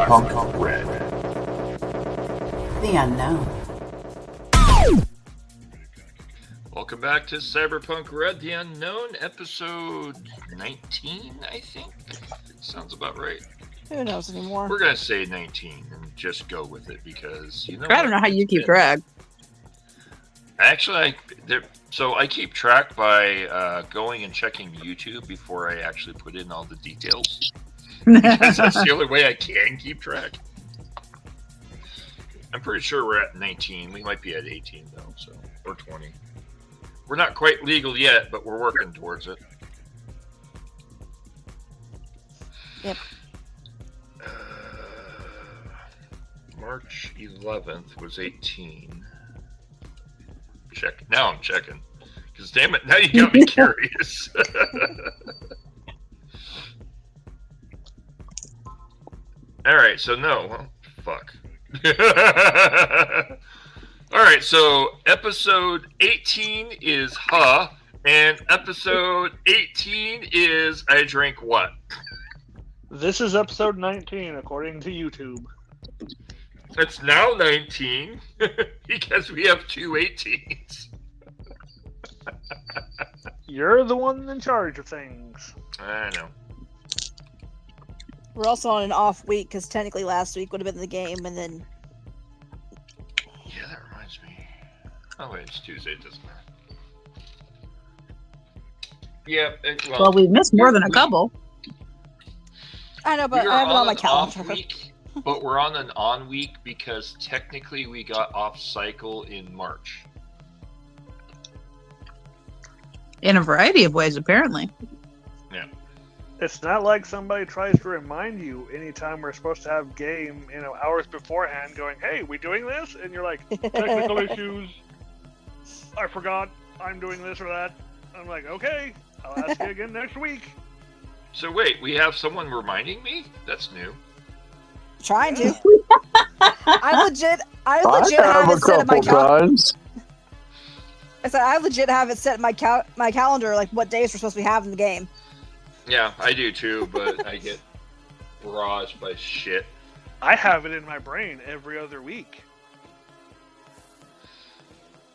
Cyberpunk RED. The unknown. Welcome back to Cyberpunk RED, The Unknown, episode 19, I think. It sounds about right. Who knows anymore? We're going to say 19 and just go with it because, you know, I don't know how you keep track. Actually, I keep track by going and checking YouTube before I actually put in all the details. Because that's the only way I can keep track. I'm pretty sure we're at 19. We might be at 18, though, so, or 20. We're not quite legal yet, but we're working towards it. Yep. March 11th was 18. Check. Now I'm checking. Because damn it, now you got me curious. Alright, so no. Well, fuck. Alright, so episode 18 is Huh, and episode 18 is I Drank What? This is episode 19, according to YouTube. It's now 19, because we have two 18s. You're the one in charge of things. I know. We're also on an off week because technically last week would have been the game, and then. Yeah, that reminds me. Oh wait, it's Tuesday. It doesn't matter. Yeah. Well, we've missed more than a couple. I know, but I have it on my calendar. Week, but we're on an on week because technically we got off cycle in March. In a variety of ways, apparently. Yeah. It's not like somebody tries to remind you anytime we're supposed to have game, hours beforehand going, hey, we doing this? And you're like, technical issues. I forgot I'm doing this or that. I'm like, okay, I'll ask you again next week. So wait, we have someone reminding me? That's new. Trying to. I legit have it set in my calendar. I said I legit have it set in my calendar, like what days we're supposed to be having the game. Yeah, I do too, but I get barraged by shit. I have it in my brain every other week.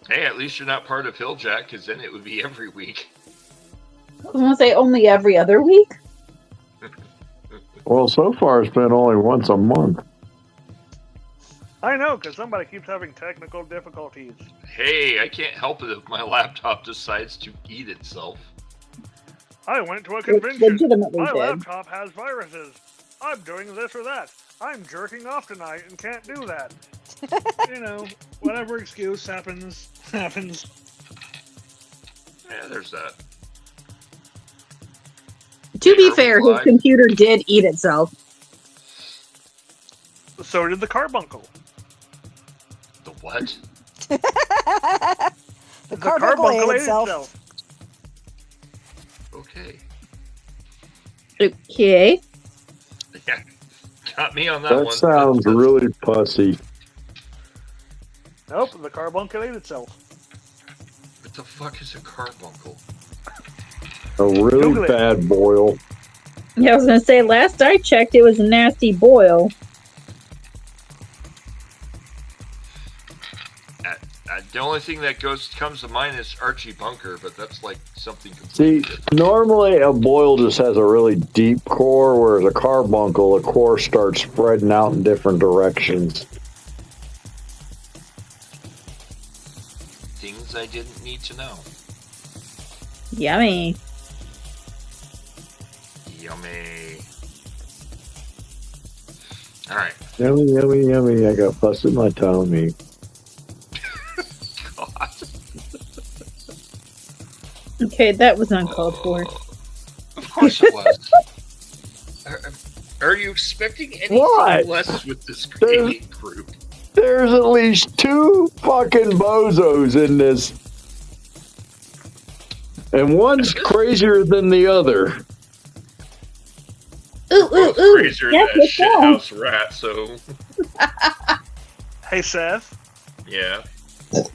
Hey, at least you're not part of Hilljack, because then it would be every week. I was going to say only every other week. Well, so far it's been only once a month. I know, because somebody keeps having technical difficulties. Hey, I can't help it if my laptop decides to eat itself. I went to a convention. Legitimately My did. laptop has viruses. I'm doing this or that. I'm jerking off tonight and can't do that. Whatever excuse happens. Yeah, there's that. To be fair, his computer did eat itself. So did the carbuncle. The what? the carbuncle ate itself. Okay. Okay. Yeah, got me on that one. That sounds really pussy. Nope, the carbuncle ate itself. What the fuck is a carbuncle? A really bad boil. Yeah, I was going to say, last I checked, it was a nasty boil. The only thing that comes to mind is Archie Bunker, but that's like something completely different. Normally a boil just has a really deep core, whereas a carbuncle, the core starts spreading out in different directions. Things I didn't need to know. Yummy. Yummy. Alright. Yummy, yummy, yummy. I got pus in my tummy. God. Okay, that was uncalled for. Of course it was. Are you expecting anything less with this gaming group? There's at least two fucking bozos in this. And one's crazier than the other. Ooh. Crazier than a shithouse rat, so... Hey, Seth. Yeah?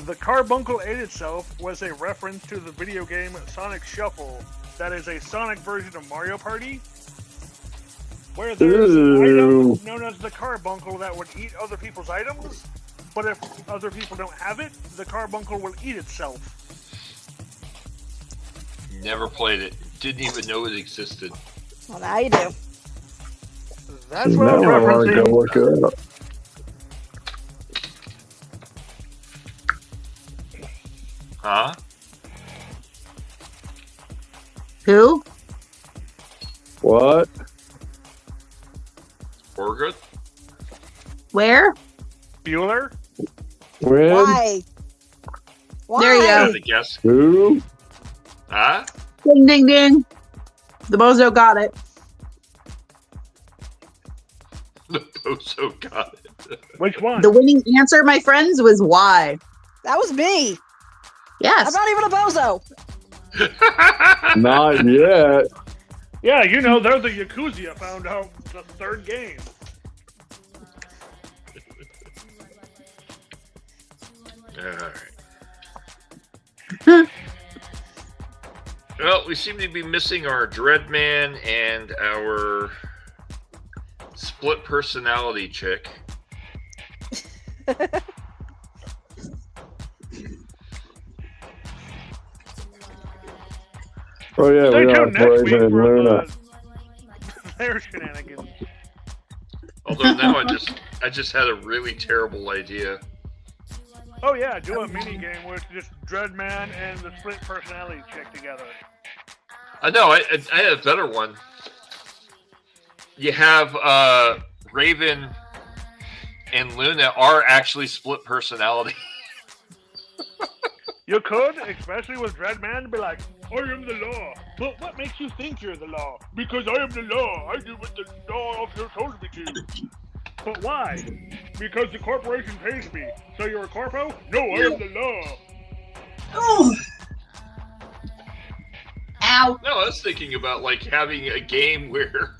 The carbuncle ate itself was a reference to the video game Sonic Shuffle. That is a Sonic version of Mario Party. where there's Ew. items known as the carbuncle that would eat other people's items, but if other people don't have it, the carbuncle will eat itself. Never played it. Didn't even know it existed. Well, now you do. That's See, what I'm now I want to go referencing. look it up. Huh? Who? What? Orgut? Where? Bueller? When? Why? Why? There you go. I guess. Who? Huh? Ding, ding, ding. The bozo got it. The bozo got it. Which one? The winning answer, my friends, was why. That was me. Yes. I'm not even a bozo. Not yet. Yeah, you know, they're the Yakuza found out the third game. Alright. Well, we seem to be missing our Dreadman and our split personality chick. Oh yeah, Stay we tuned have next week Raven and for Luna. their shenanigans. Although now I just had a really terrible idea. Oh yeah, do a mini game with just Dreadman and the split personality chick together. I know, I had a better one. You have Raven and Luna are actually split personality. You could, especially with Dreadman, be like, I am the law. But what makes you think you're the law? Because I am the law. I do what the law officer told me to. But why? Because the corporation pays me. So you're a corpo? No, I am the law. Oh. Ow. No, I was thinking about like having a game where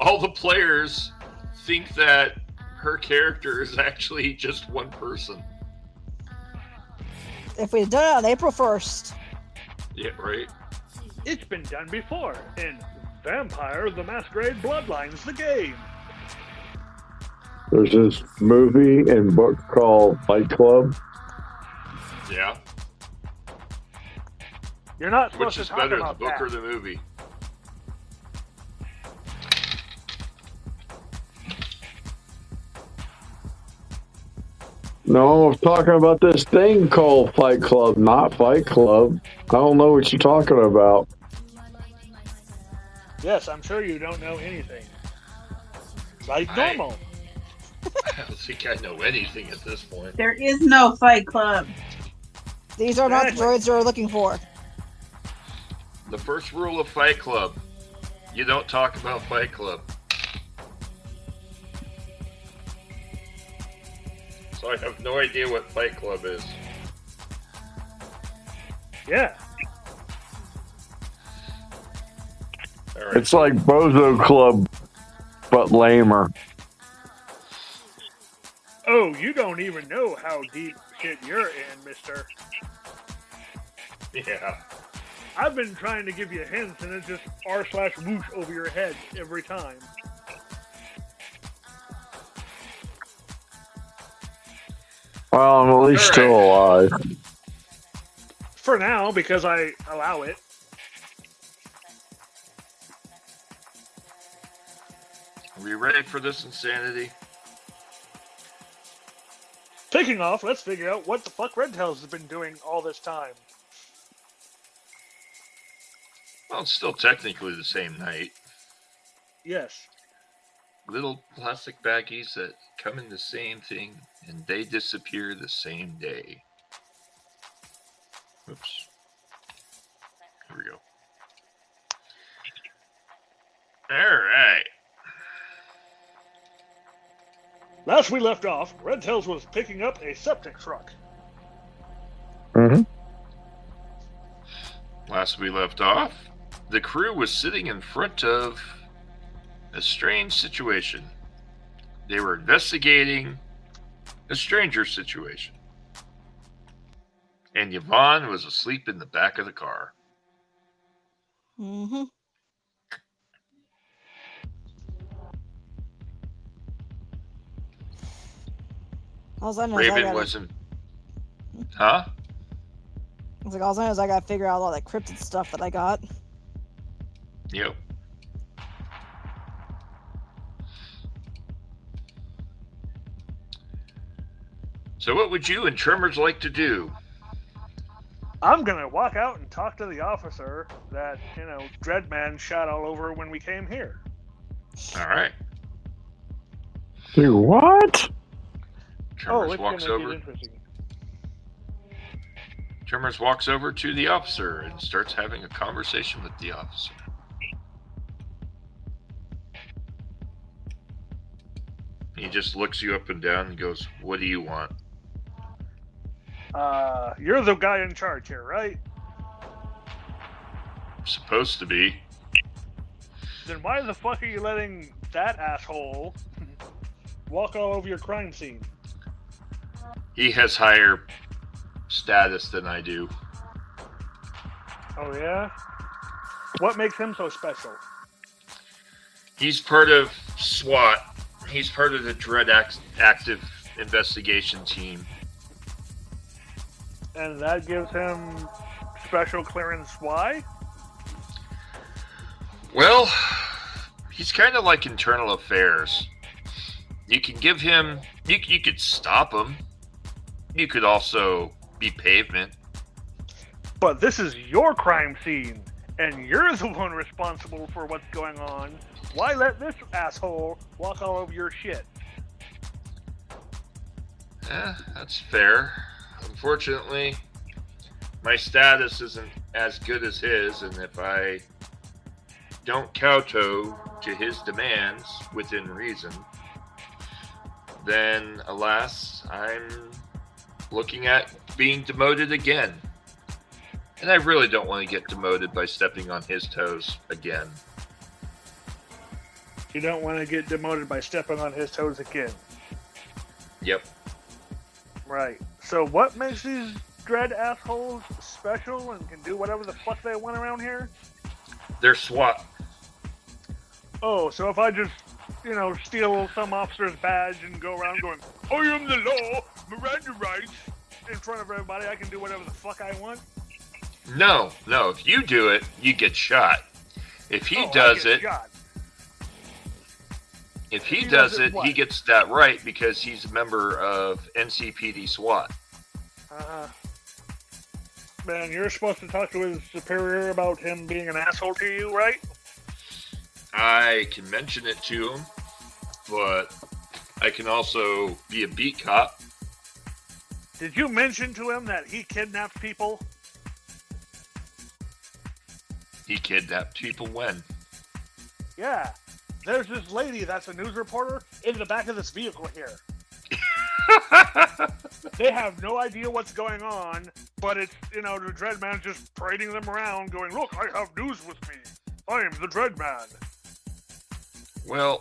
all the players think that her character is actually just one person. If we'd done it on April 1st. Yeah, right? It's been done before in Vampire the Masquerade Bloodlines, the game. There's this movie and book called Fight Club. Yeah. You're not supposed Which is to talk better, the about book that. or the movie? No, I'm talking about this thing called Fight Club, not Fight Club. I don't know what you're talking about. Yes, I'm sure you don't know anything. Like I- normal. I don't think I know anything at this point. There is no Fight Club. These are not the Exactly. droids you're looking for. The first rule of Fight Club, you don't talk about Fight Club. So I have no idea what Fight Club is. Yeah. All right. It's like Bozo Club, but lamer. Oh, you don't even know how deep shit you're in, mister. Yeah. I've been trying to give you hints, and it's just r/whoosh over your head every time. Well, I'm at least still alive. For now, because I allow it. Are we ready for this insanity? Taking off, let's figure out what the fuck Red Tails has been doing all this time. Well, it's still technically the same night. Yes. Little plastic baggies that come in the same thing, and they disappear the same day. Oops. Here we go. All right. Last we left off, Red Tails was picking up a septic truck. Mm-hmm. Last we left off, the crew was sitting in front of a strange situation. They were investigating a stranger situation. And Yvonne was asleep in the back of the car. Mm-hmm. All I know Raven wasn't. Huh? It's like, all I know is I gotta figure out all that cryptid stuff that I got. Yep. So what would you and Tremors like to do? I'm gonna walk out and talk to the officer that, Dreadman shot all over when we came here. All right. Do what? Tremors it's walks gonna get over. interesting. Tremors walks over to the officer and starts having a conversation with the officer. He just looks you up and down and goes, "What do you want?" You're the guy in charge here, right? Supposed to be. Then why the fuck are you letting that asshole walk all over your crime scene? He has higher status than I do. Oh yeah? What makes him so special? He's part of SWAT. He's part of the Dread Active Investigation Team. And that gives him special clearance why? Well, he's kind of like internal affairs. You can give him... You could stop him. You could also be pavement. But this is your crime scene, and you're the one responsible for what's going on. Why let this asshole walk all over your shit? That's fair. Unfortunately, my status isn't as good as his, and if I don't kowtow to his demands within reason, then alas, I'm looking at being demoted again. And I really don't want to get demoted by stepping on his toes again. You don't want to get demoted by stepping on his toes again. Yep. Right. So what makes these dread assholes special and can do whatever the fuck they want around here? They're SWAT. Oh, so if I just, steal some officer's badge and go around going, I am the law, Miranda rights, in front of everybody, I can do whatever the fuck I want? No. If you do it, you get shot. If he does it, shot. if he does it, he gets that right because he's a member of NCPD SWAT. Man, you're supposed to talk to his superior about him being an asshole to you, right? I can mention it to him, but I can also be a beat cop. Did you mention to him that he kidnapped people? He kidnapped people when? Yeah. There's this lady that's a news reporter in the back of this vehicle here. They have no idea what's going on, but it's, the Dreadman just parading them around going, look, I have news with me. I am the Dreadman. Well,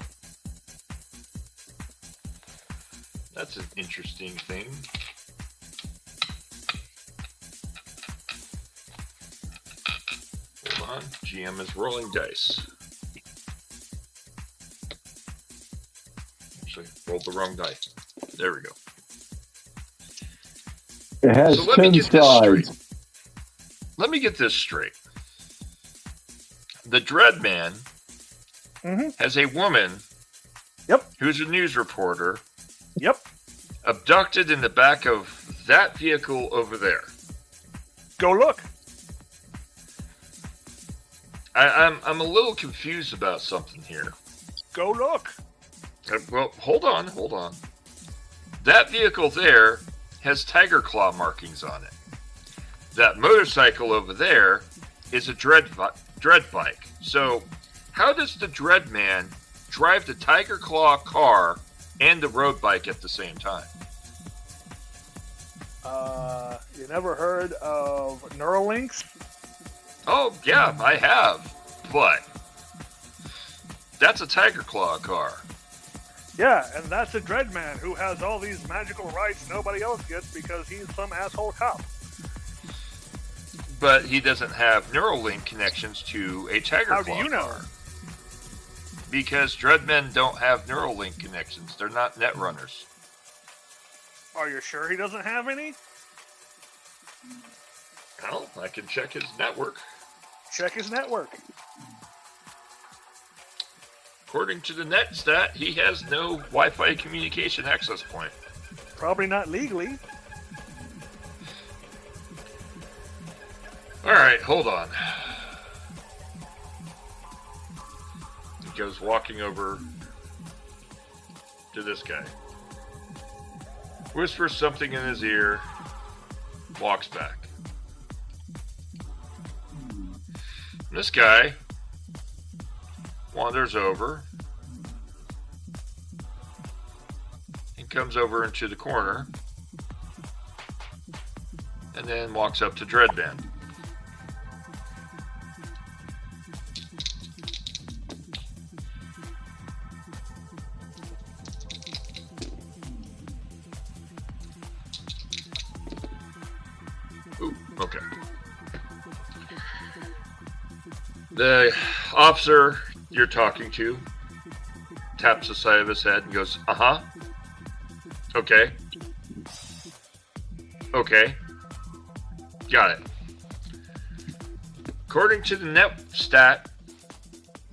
that's an interesting thing. Hold on. GM is rolling dice. Actually, rolled the wrong die. There we go. It has So let me 10 get this sides. straight. Let me get this straight. The Dreadman has a woman who's a news reporter abducted in the back of that vehicle over there. Go look. I'm a little confused about something here. Go look. Well, hold on. That vehicle there has tiger claw markings on it. That motorcycle over there is a dread bike. So, how does the Dreadman drive the tiger claw car and the road bike at the same time? You never heard of Neuralinks? Oh, yeah, I have. But that's a tiger claw car. Yeah, and that's a Dreadman who has all these magical rights nobody else gets because he's some asshole cop. But he doesn't have Neuralink connections to a tiger claw car. How do you know? Because Dreadmen don't have Neuralink connections. They're not net runners. Are you sure he doesn't have any? Well, I can check his network. Check his network. According to the net stat, he has no Wi-Fi communication access point. Probably not legally. Alright, hold on. He goes walking over to this guy. Whispers something in his ear. Walks back. This guy wanders over and comes over into the corner and then walks up to Dreadband. Ooh, okay. The officer you're talking to taps the side of his head and goes, uh-huh. Okay. Okay. Got it. According to the net stat,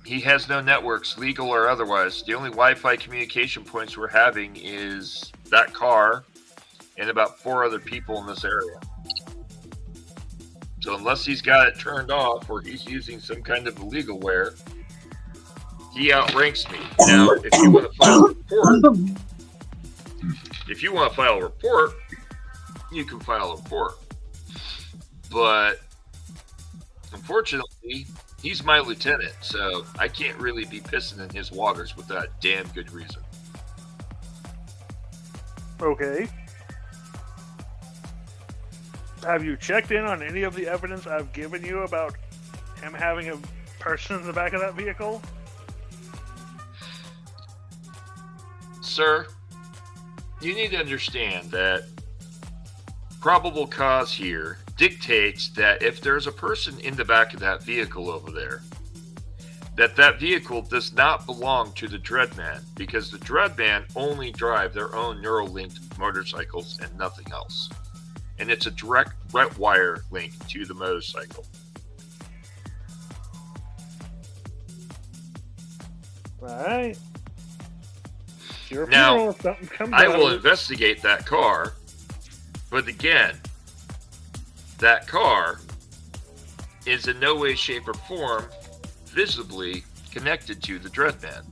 he has no networks, legal or otherwise. The only Wi-Fi communication points we're having is that car and about 4 other people in this area. So unless he's got it turned off or he's using some kind of illegalware, he outranks me. Now, if you want to file a report, you can file a report. But unfortunately, he's my lieutenant, so I can't really be pissing in his waters without a damn good reason. Okay. Have you checked in on any of the evidence I've given you about him having a person in the back of that vehicle? Sir, you need to understand that probable cause here dictates that if there's a person in the back of that vehicle over there, that vehicle does not belong to the Dreadman, because the Dreadman only drive their own Neuralinked motorcycles and nothing else. And it's a direct red wire link to the motorcycle. Right. You're Now, if something comes I out will of it. investigate that car, but again, that car is in no way, shape, or form visibly connected to the Dreadman.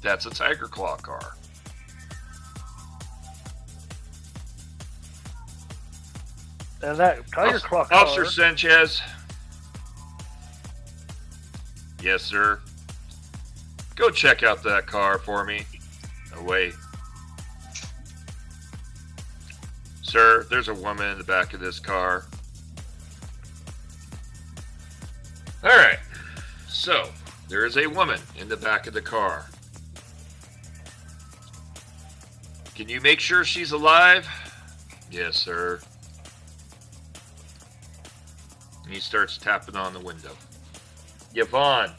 That's a Tiger Claw car. And that Tiger Claw car. Officer Sanchez. Yes, sir. Go check out that car for me. Oh, wait. Sir, there's a woman in the back of this car. Alright. So, there is a woman in the back of the car. Can you make sure she's alive? Yes, sir. And he starts tapping on the window. Yvonne.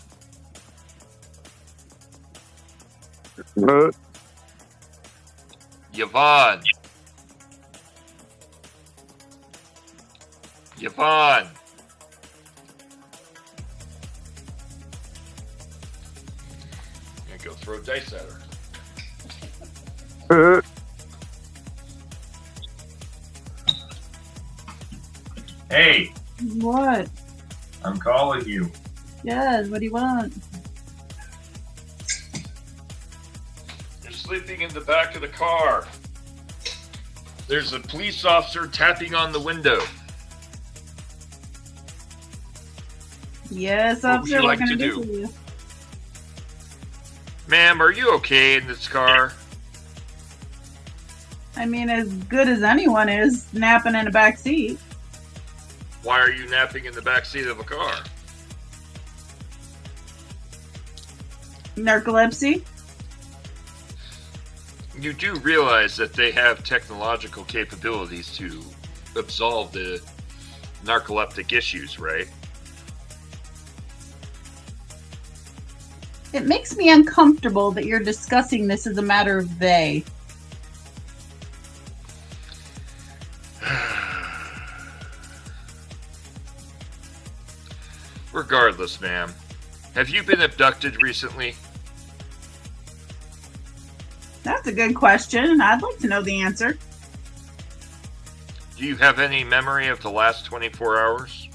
Yvonne. Yvonne. I'm gonna go throw dice at her. Hey, What? I'm calling you. Yes, what do you want? You're sleeping in the back of the car. There's a police officer tapping on the window. Yes, What would you officer, like what can I to do do? for you? Ma'am, are you okay in this car? I mean, as good as anyone is napping in a back seat. Why are you napping in the back seat of a car? Narcolepsy? You do realize that they have technological capabilities to absolve the narcoleptic issues, right? It makes me uncomfortable that you're discussing this as a matter of they. Regardless, ma'am, have you been abducted recently? That's a good question. I'd like to know the answer. Do you have any memory of the last 24 hours?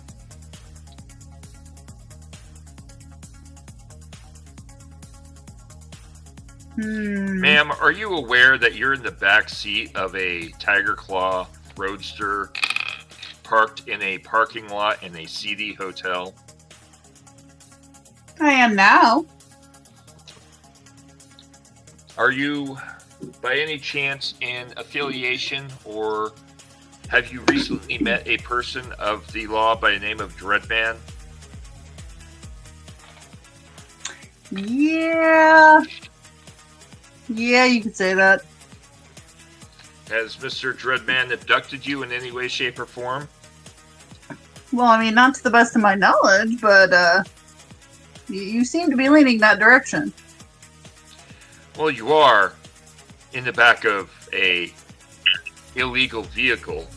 Ma'am, are you aware that you're in the back seat of a Tiger Claw Roadster parked in a parking lot in a seedy hotel? I am now. Are you, by any chance, in affiliation, or have you recently met a person of the law by the name of Dreadman? Yeah. Yeah, you could say that. Has Mr. Dreadman abducted you in any way, shape, or form? Well, I mean, not to the best of my knowledge, but you seem to be leaning that direction. Well, you are in the back of a illegal vehicle,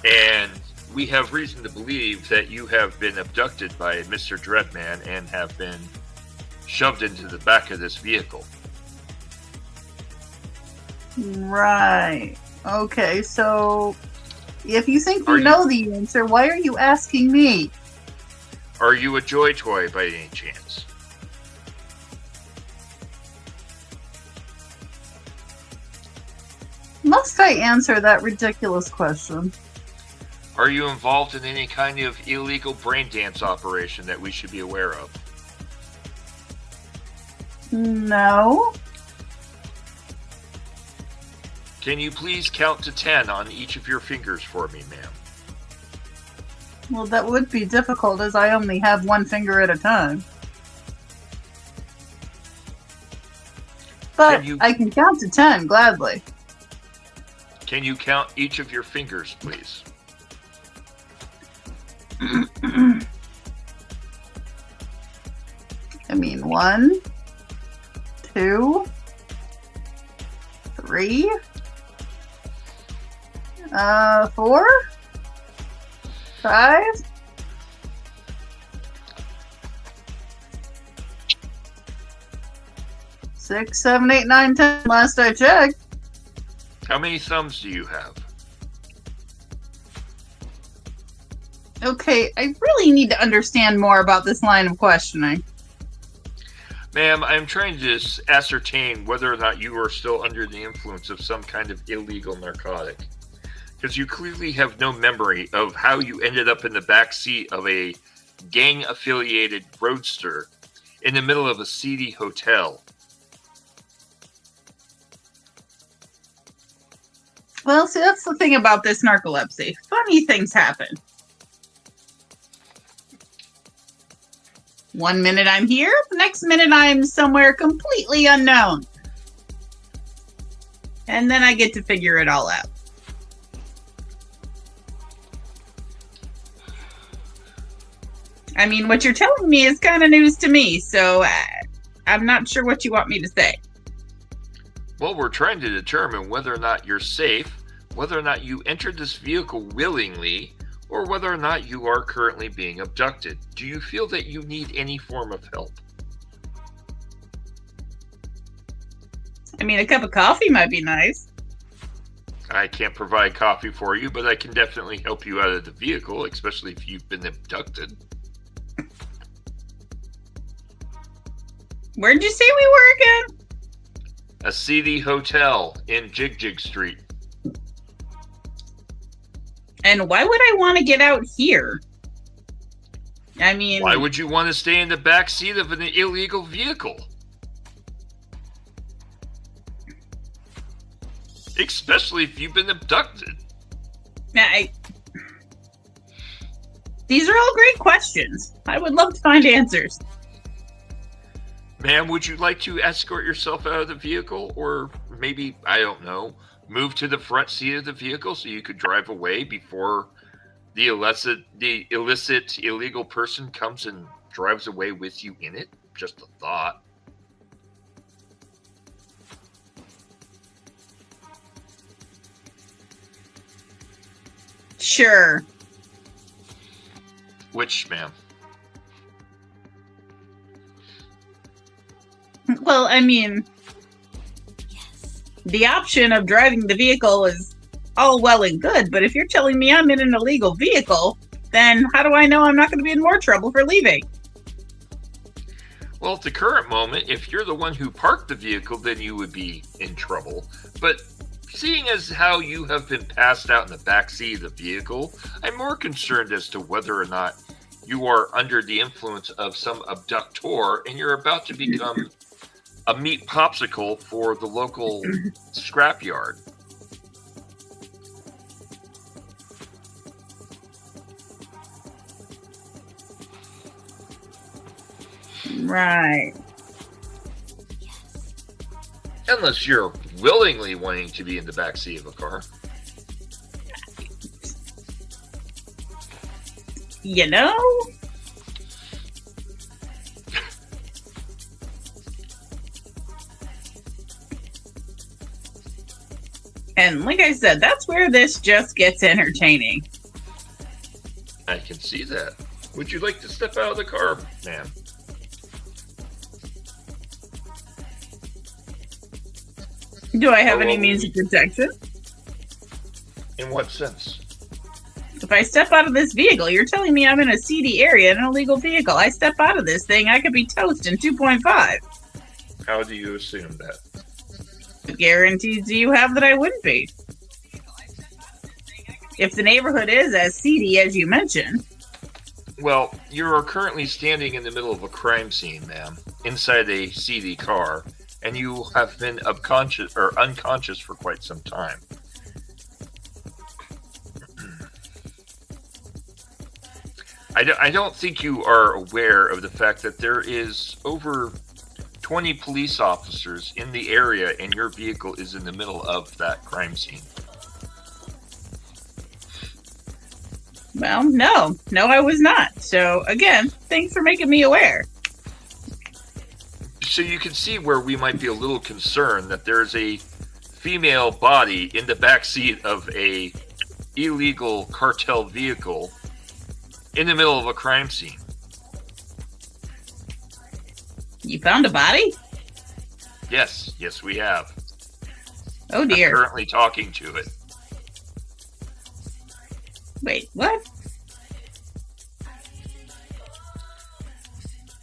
and we have reason to believe that you have been abducted by Mr. Dreadman and have been shoved into the back of this vehicle. Right. Okay, so if you think you know the answer, why are you asking me? Are you a Joy Toy by any chance? Must I answer that ridiculous question? Are you involved in any kind of illegal brain dance operation that we should be aware of? No. Can you please count to 10 on each of your fingers for me, ma'am? Well, that would be difficult as I only have one finger at a time. But I can count to 10, gladly. Can you count each of your fingers, please? I mean, 1, 2, 3, 4, 5. 6, 7, 8, 9, 10. Last I checked. How many thumbs do you have? Okay, I really need to understand more about this line of questioning. Ma'am, I'm trying to ascertain whether or not you are still under the influence of some kind of illegal narcotic. Because you clearly have no memory of how you ended up in the back seat of a gang-affiliated roadster in the middle of a seedy hotel. Well, see, that's the thing about this narcolepsy. Funny things happen. One minute I'm here, the next minute I'm somewhere completely unknown. And then I get to figure it all out. I mean, what you're telling me is kind of news to me, so I'm not sure what you want me to say. Well, we're trying to determine whether or not you're safe, whether or not you entered this vehicle willingly, or whether or not you are currently being abducted. Do you feel that you need any form of help? I mean, a cup of coffee might be nice. I can't provide coffee for you, but I can definitely help you out of the vehicle, especially if you've been abducted. Where'd you say we were again? A seedy hotel in Jig Street. And why would I want to get out here? I mean... Why would you want to stay in the back seat of an illegal vehicle? Especially if you've been abducted. These are all great questions. I would love to find answers. Ma'am, would you like to escort yourself out of the vehicle? Or maybe, I don't know, move to the front seat of the vehicle so you could drive away before the illicit illegal person comes and drives away with you in it? Just a thought. Sure. Which, ma'am? Well, I mean, the option of driving the vehicle is all well and good, but if you're telling me I'm in an illegal vehicle, then how do I know I'm not going to be in more trouble for leaving? Well, at the current moment, if you're the one who parked the vehicle, then you would be in trouble. But seeing as how you have been passed out in the backseat of the vehicle, I'm more concerned as to whether or not you are under the influence of some abductor and you're about to become a meat popsicle for the local scrapyard. Right. Unless you're willingly wanting to be in the backseat of a car. You know? And like I said, that's where this just gets entertaining. I can see that. Would you like to step out of the car, ma'am? Do I have any means of protection? In what sense? If I step out of this vehicle, you're telling me I'm in a seedy area in an illegal vehicle. I step out of this thing, I could be toast in 2.5. How do you assume that? What guarantees do you have that I wouldn't be? If the neighborhood is as seedy as you mentioned. Well, you are currently standing in the middle of a crime scene, ma'am, inside a seedy car, and you have been unconscious for quite some time. I don't think you are aware of the fact that there is over 20 police officers in the area and your vehicle is in the middle of that crime scene. Well, no, I was not. So again, thanks for making me aware. So you can see where we might be a little concerned that there's a female body in the backseat of a illegal cartel vehicle in the middle of a crime scene. You found a body? Yes, we have. Oh dear. I'm currently talking to it. Wait, what?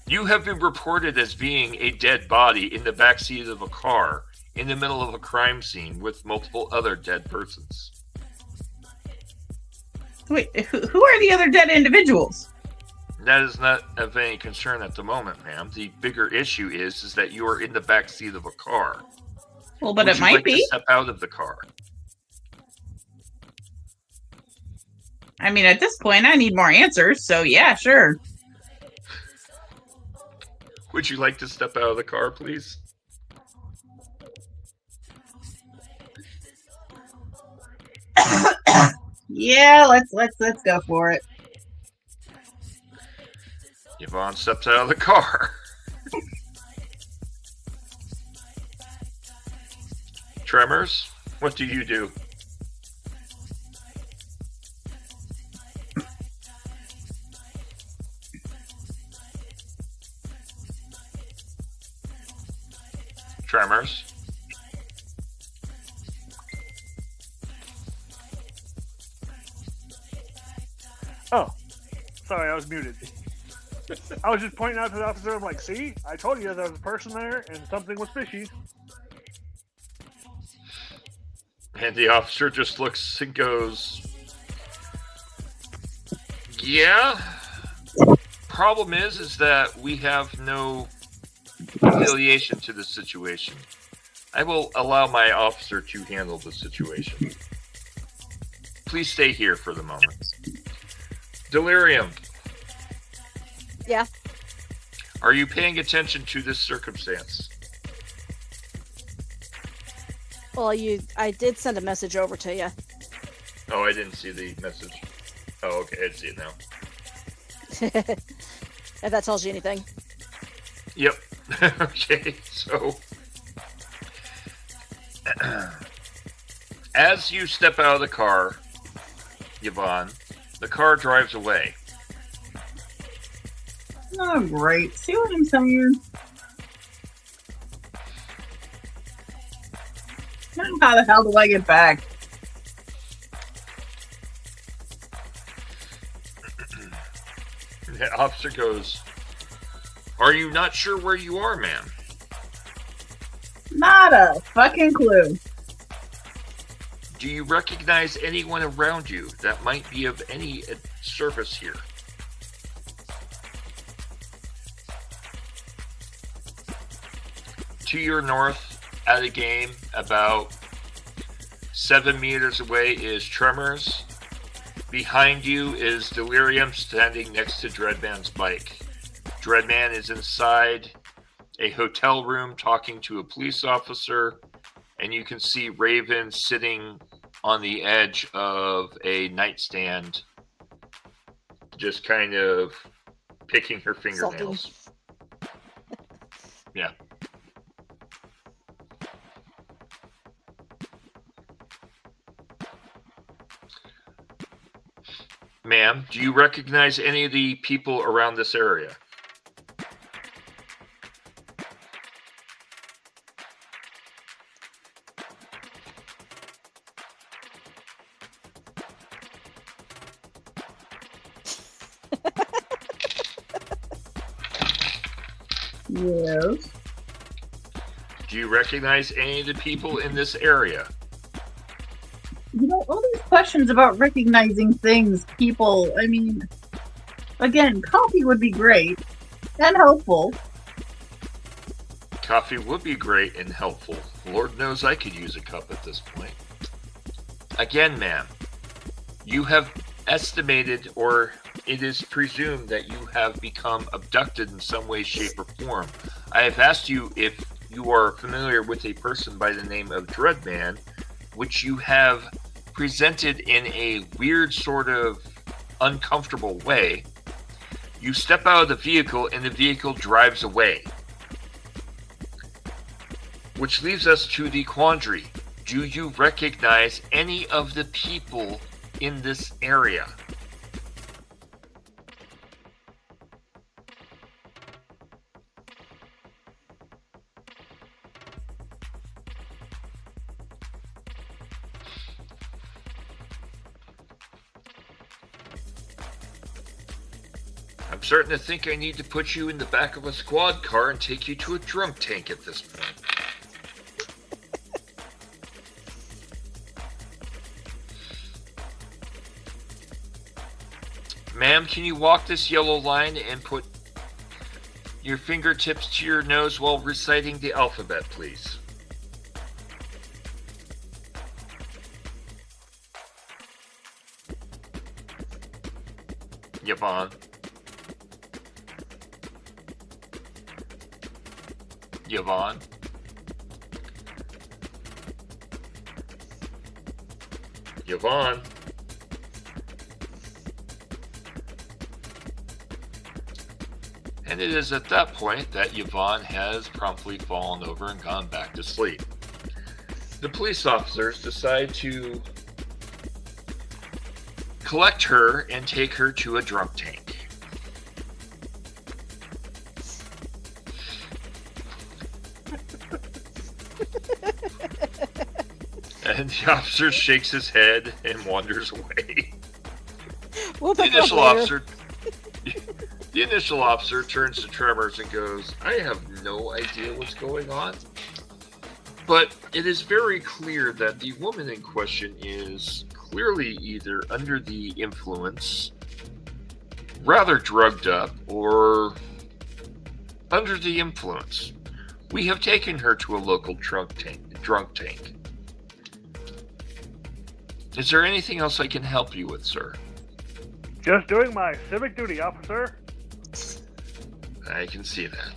You have been reported as being a dead body in the backseat of a car in the middle of a crime scene with multiple other dead persons. Wait, who are the other dead individuals? That is not of any concern at the moment, ma'am. The bigger issue is that you are in the backseat of a car. Well, but Would it you might like be. to step out of the car? I mean, at this point, I need more answers, so yeah, sure. Would you like to step out of the car, please? Yeah, let's go for it. Yvonne steps out of the car. Tremors, what do you do? Tremors. Oh, sorry, I was muted. I was just pointing out to the officer, I'm like, see, I told you there was a person there and something was fishy. And the officer just looks and goes, yeah. Problem is that we have no affiliation to the situation. I will allow my officer to handle the situation. Please stay here for the moment. Delirium. Yeah. Are you paying attention to this circumstance? Well, I did send a message over to you. Oh, I didn't see the message. Oh, okay, I see it now. If that tells you anything. Yep. Okay, so as you step out of the car, Yvonne, the car drives away. Oh, great. See what I'm saying? Now how the hell do I get back? The officer goes, "Are you not sure where you are, ma'am?" Not a fucking clue. "Do you recognize anyone around you that might be of any service here?" To your north, at a game, about 7 meters away is Tremors. Behind you is Delirium standing next to Dreadman's bike. Dreadman is inside a hotel room talking to a police officer, and you can see Raven sitting on the edge of a nightstand, just kind of picking her fingernails. Yeah. Ma'am, do you recognize any of the people around this area? Yes. Do you recognize any of the people in this area? You know, all these questions about recognizing things, people, I mean, again, coffee would be great and helpful. Coffee would be great and helpful. Lord knows I could use a cup at this point. Again, ma'am, you have estimated, or it is presumed that you have become abducted in some way, shape, or form. I have asked you if you are familiar with a person by the name of Dreadman, which you have presented in a weird sort of uncomfortable way. You step out of the vehicle and the vehicle drives away. Which leaves us to the quandary. Do you recognize any of the people in this area? I'm starting to think I need to put you in the back of a squad car and take you to a drunk tank at this point. Ma'am, can you walk this yellow line and put your fingertips to your nose while reciting the alphabet, please? Yvonne. Yvonne. Yvonne. And it is at that point that Yvonne has promptly fallen over and gone back to sleep. The police officers decide to collect her and take her to a drunk tank. And the officer shakes his head and wanders away. The initial officer turns to Tremors and goes, "I have no idea what's going on, but it is very clear that the woman in question is clearly either under the influence, rather drugged up, or under the influence. We have taken her to a local drunk tank. Is there anything else I can help you with, sir?" Just doing my civic duty, officer. I can see that.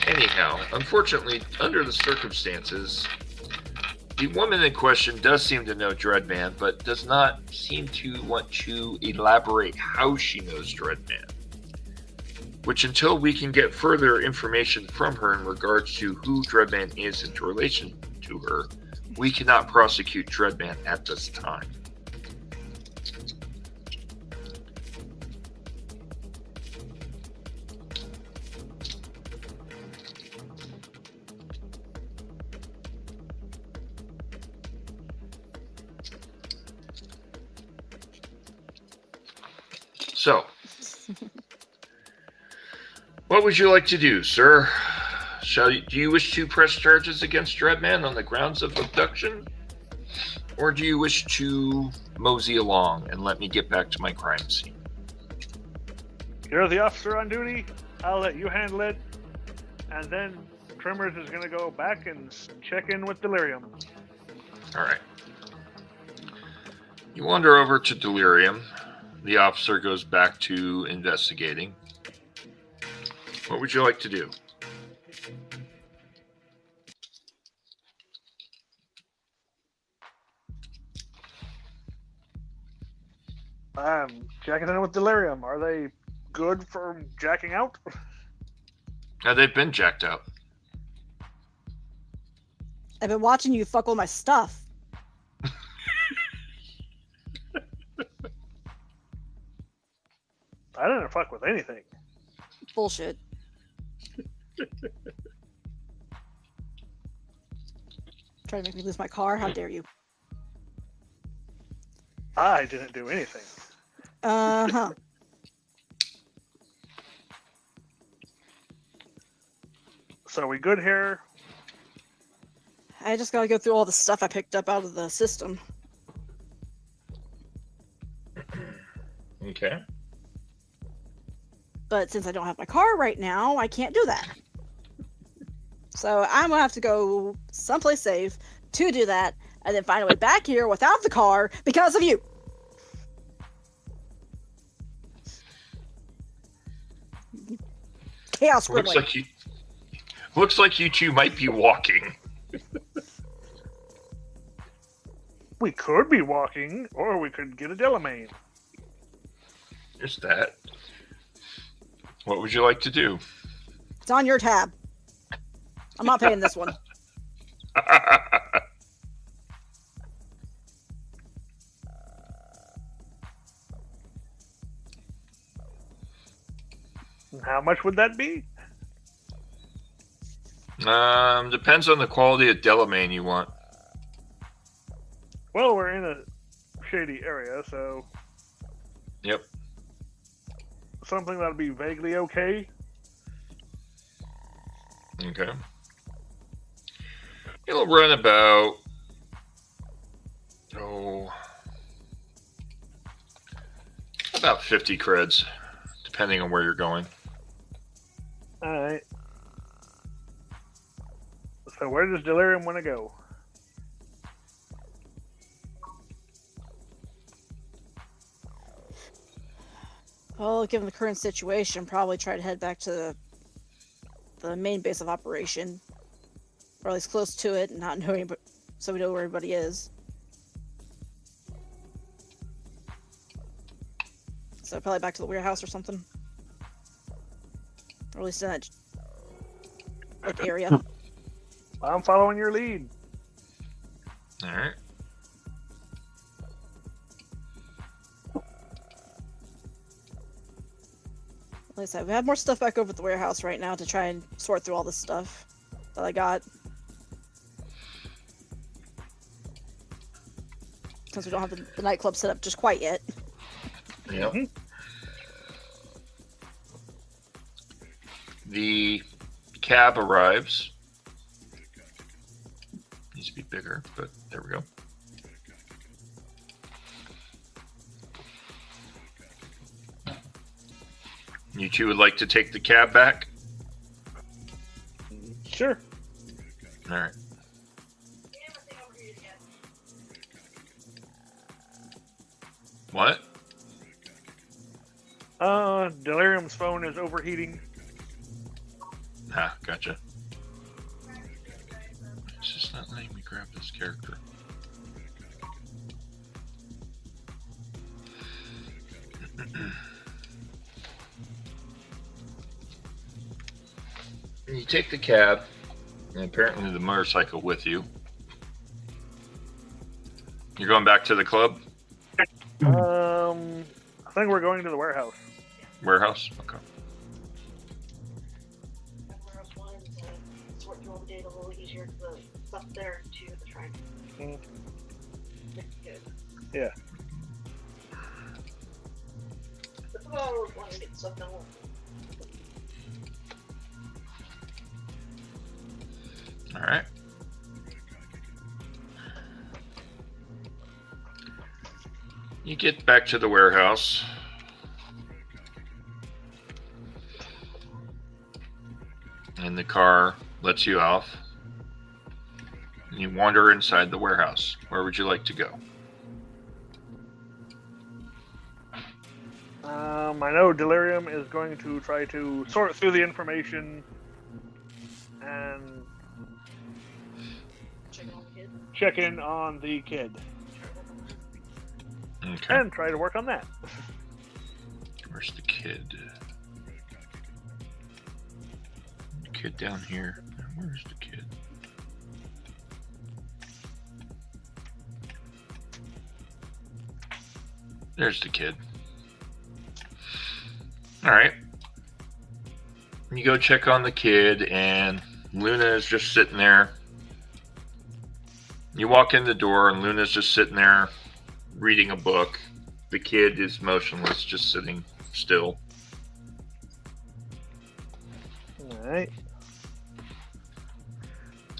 Anyhow, unfortunately, under the circumstances, the woman in question does seem to know Dreadman, but does not seem to want to elaborate how she knows Dreadman. Which, until we can get further information from her in regards to who Dreadman is in relation to her, we cannot prosecute Dreadman at this time. So, what would you like to do, sir? Do you wish to press charges against Dreadman on the grounds of abduction? Or do you wish to mosey along and let me get back to my crime scene? You're the officer on duty. I'll let you handle it. And then Tremors is going to go back and check in with Delirium. All right. You wander over to Delirium. The officer goes back to investigating. What would you like to do? Jacking in with Delirium. Are they good for jacking out? They've been jacked out. I've been watching you fuck with my stuff. I didn't fuck with anything. Bullshit. Trying to make me lose my car? How dare you? I didn't do anything. Uh-huh. So we good here? I just gotta go through all the stuff I picked up out of the system. Okay. But since I don't have my car right now, I can't do that. So I'm gonna have to go someplace safe to do that, and then find a way back here without the car because of you. Chaos scribbling. Looks like you two might be walking. We could be walking, or we could get a Delamain. There's that. What would you like to do? It's on your tab. I'm not paying this one. How much would that be? Depends on the quality of Delamain you want. Well, we're in a shady area, so... Yep. Something that'll be vaguely okay. Okay. It'll run about... about 50 creds, depending on where you're going. Alright. So where does Delirium want to go? Well, given the current situation, probably try to head back to the main base of operation, or at least close to it, and not know anybody, so we know where everybody is. So probably back to the warehouse or something, or at least in that area. I'm following your lead. All right. Like I said, we have more stuff back over at the warehouse right now to try and sort through all this stuff that I got. Since we don't have the nightclub set up just quite yet. Yep. Mm-hmm. The cab arrives. Needs to be bigger, but there we go. You two would like to take the cab back? Sure. All right. What? Delirium's phone is overheating. Ah, gotcha. It's just not letting me grab this character. You take the cab, and apparently the motorcycle with you. You're going back to the club? I think we're going to the warehouse. Warehouse? Okay. Warehouse one to sort through all the data a little easier because the stuff there to the train. Good. Yeah. Oh, want to get stuff done. All right. You get back to the warehouse. And the car lets you off. And you wander inside the warehouse. Where would you like to go? I know Delirium is going to try to sort through the information and check in on the kid. Okay. And try to work on that. Where's the kid? The kid down here. Where's the kid? There's the kid. Alright. You go check on the kid, and Luna is just sitting there. You walk in the door, and Luna's just sitting there reading a book. The kid is motionless, just sitting still. Alright.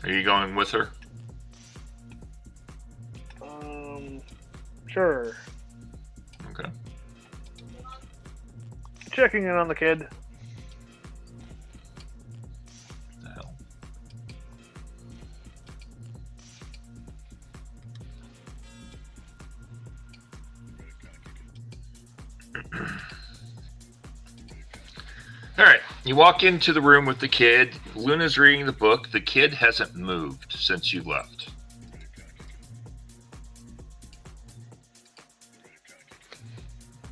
Are you going with her? Sure. Okay. Checking in on the kid. What the hell? All right. You walk into the room with the kid. Luna's reading the book. The kid hasn't moved since you left.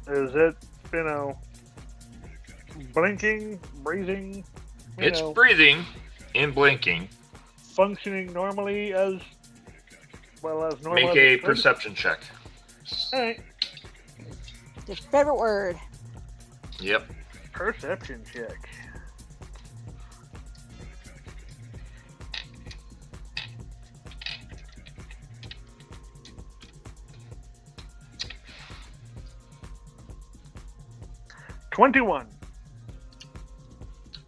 Is it, blinking, breathing? It's breathing and blinking. Functioning normally as well as normal. Make a perception check. Alright. Your favorite word. Yep. Perception check. $21.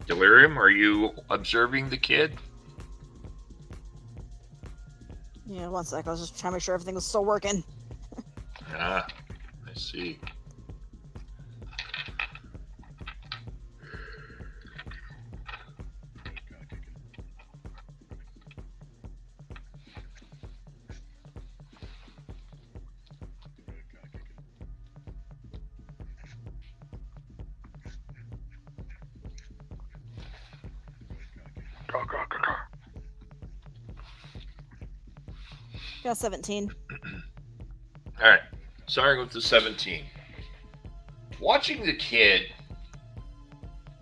Delirium, are you observing the kid? Yeah, one sec. I was just trying to make sure everything was still working. Ah, I see. Got 17. All right, starting with the 17. Watching the kid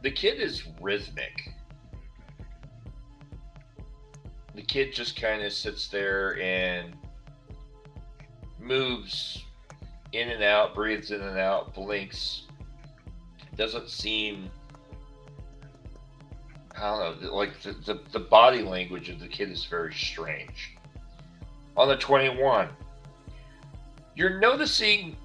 is rhythmic. The kid just kind of sits there and moves in and out, breathes in and out, blinks. Doesn't seem, I don't know, like the body language of the kid is very strange. On the 21, you're noticing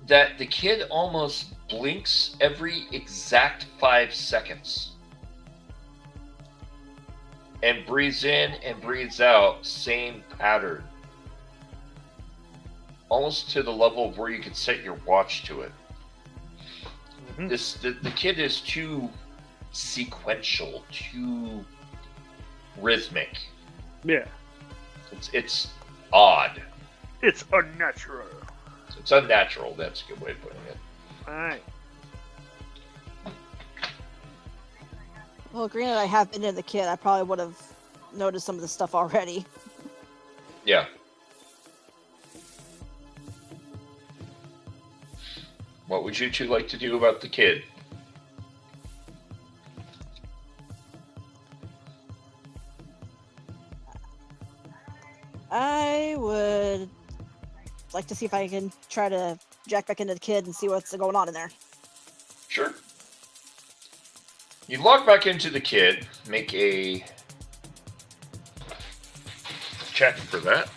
that the kid almost blinks every exact 5 seconds and breathes in and breathes out, same pattern, almost to the level of where you could set your watch to it. Mm-hmm. The kid is too sequential, too rhythmic. Yeah. It's odd. It's unnatural. It's unnatural. That's a good way of putting it. Alright. Well, granted, I have been in the kid. I probably would have noticed some of the stuff already. Yeah. What would you two like to do about the kid? I would like to see if I can try to jack back into the kid and see what's going on in there. Sure. You log back into the kid, make a check for that.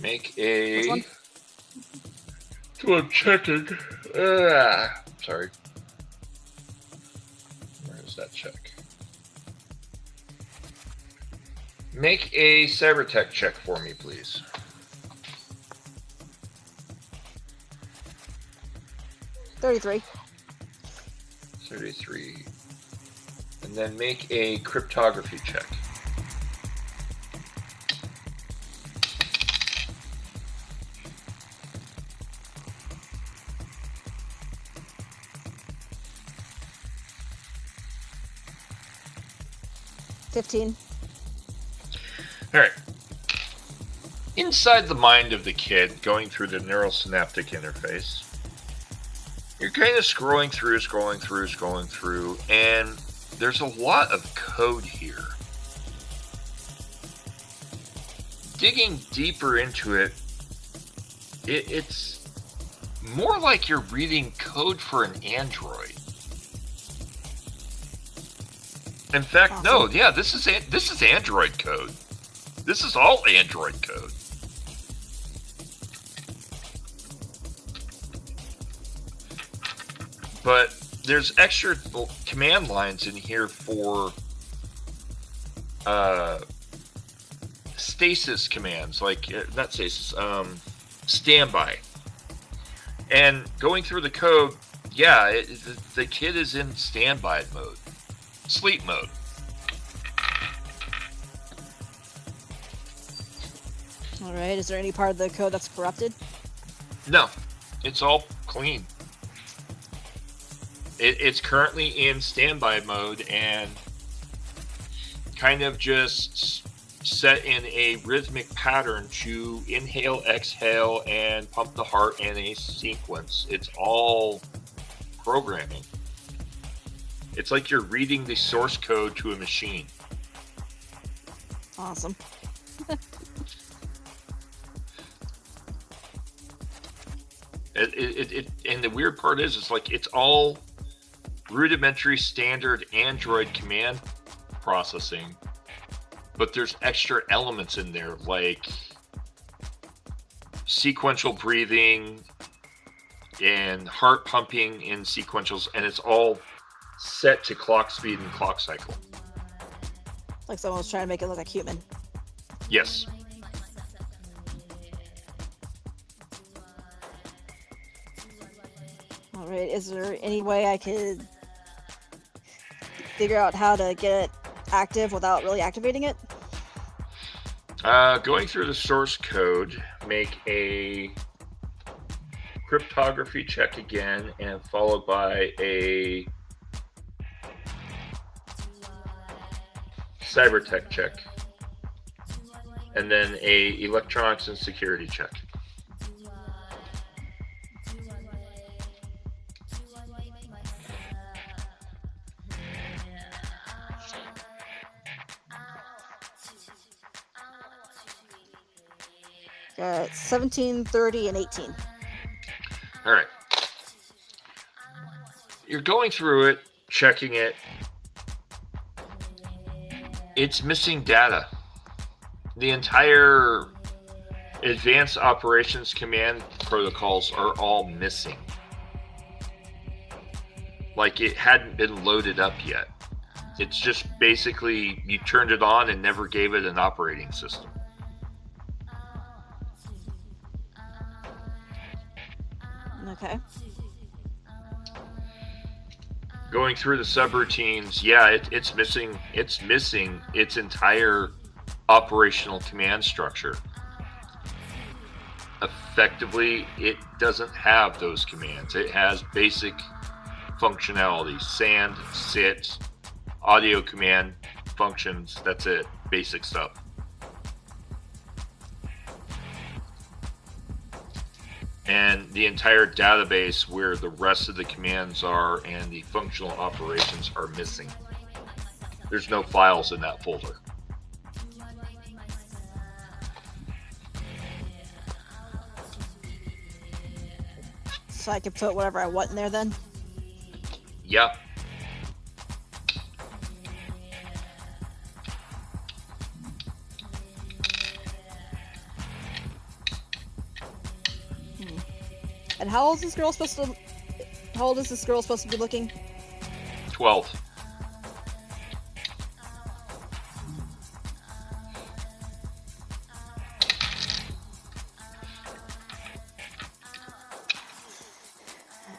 Make a... Which one? So I'm checking. Sorry. Where is that check? Make a cybertech check for me, please. 33. 33. And then make a cryptography check. $15. All right. Inside the mind of the kid, going through the neurosynaptic interface, you're kind of scrolling through, and there's a lot of code here. Digging deeper into it, it's more like you're reading code for an android. In fact, Awesome. no, yeah, this is Android code. This is all Android code. But there's extra command lines in here for stasis commands, like not stasis, standby. And going through the code, yeah, the kid is in standby mode, sleep mode. All right. Is there any part of the code that's corrupted? No, it's all clean. It's currently in standby mode and kind of just set in a rhythmic pattern to inhale, exhale, and pump the heart in a sequence. It's all programming. It's like you're reading the source code to a machine. Awesome. And the weird part is, it's like it's all rudimentary standard Android command processing, but there's extra elements in there like sequential breathing and heart pumping in sequentials, and it's all set to clock speed and clock cycle. Like someone was trying to make it look like human. Yes. All right. Is there any way I could figure out how to get it active without really activating it? Going through the source code, make a cryptography check again, and followed by a cybertech check, and then a electronics and security check. Got 17, 30, and 18. All right. You're going through it, checking it. It's missing data. The entire advanced operations command protocols are all missing. Like it hadn't been loaded up yet. It's just basically you turned it on and never gave it an operating system. Okay. Going through the subroutines, yeah, it's missing its entire operational command structure. Effectively, it doesn't have those commands. It has basic functionality: sand, sit, audio command functions. That's it. Basic stuff. And the entire database where the rest of the commands are and the functional operations are missing. There's no files in that folder. So I can put whatever I want in there then? Yeah. And how old is this girl supposed to? How old is this girl supposed to be looking? 12.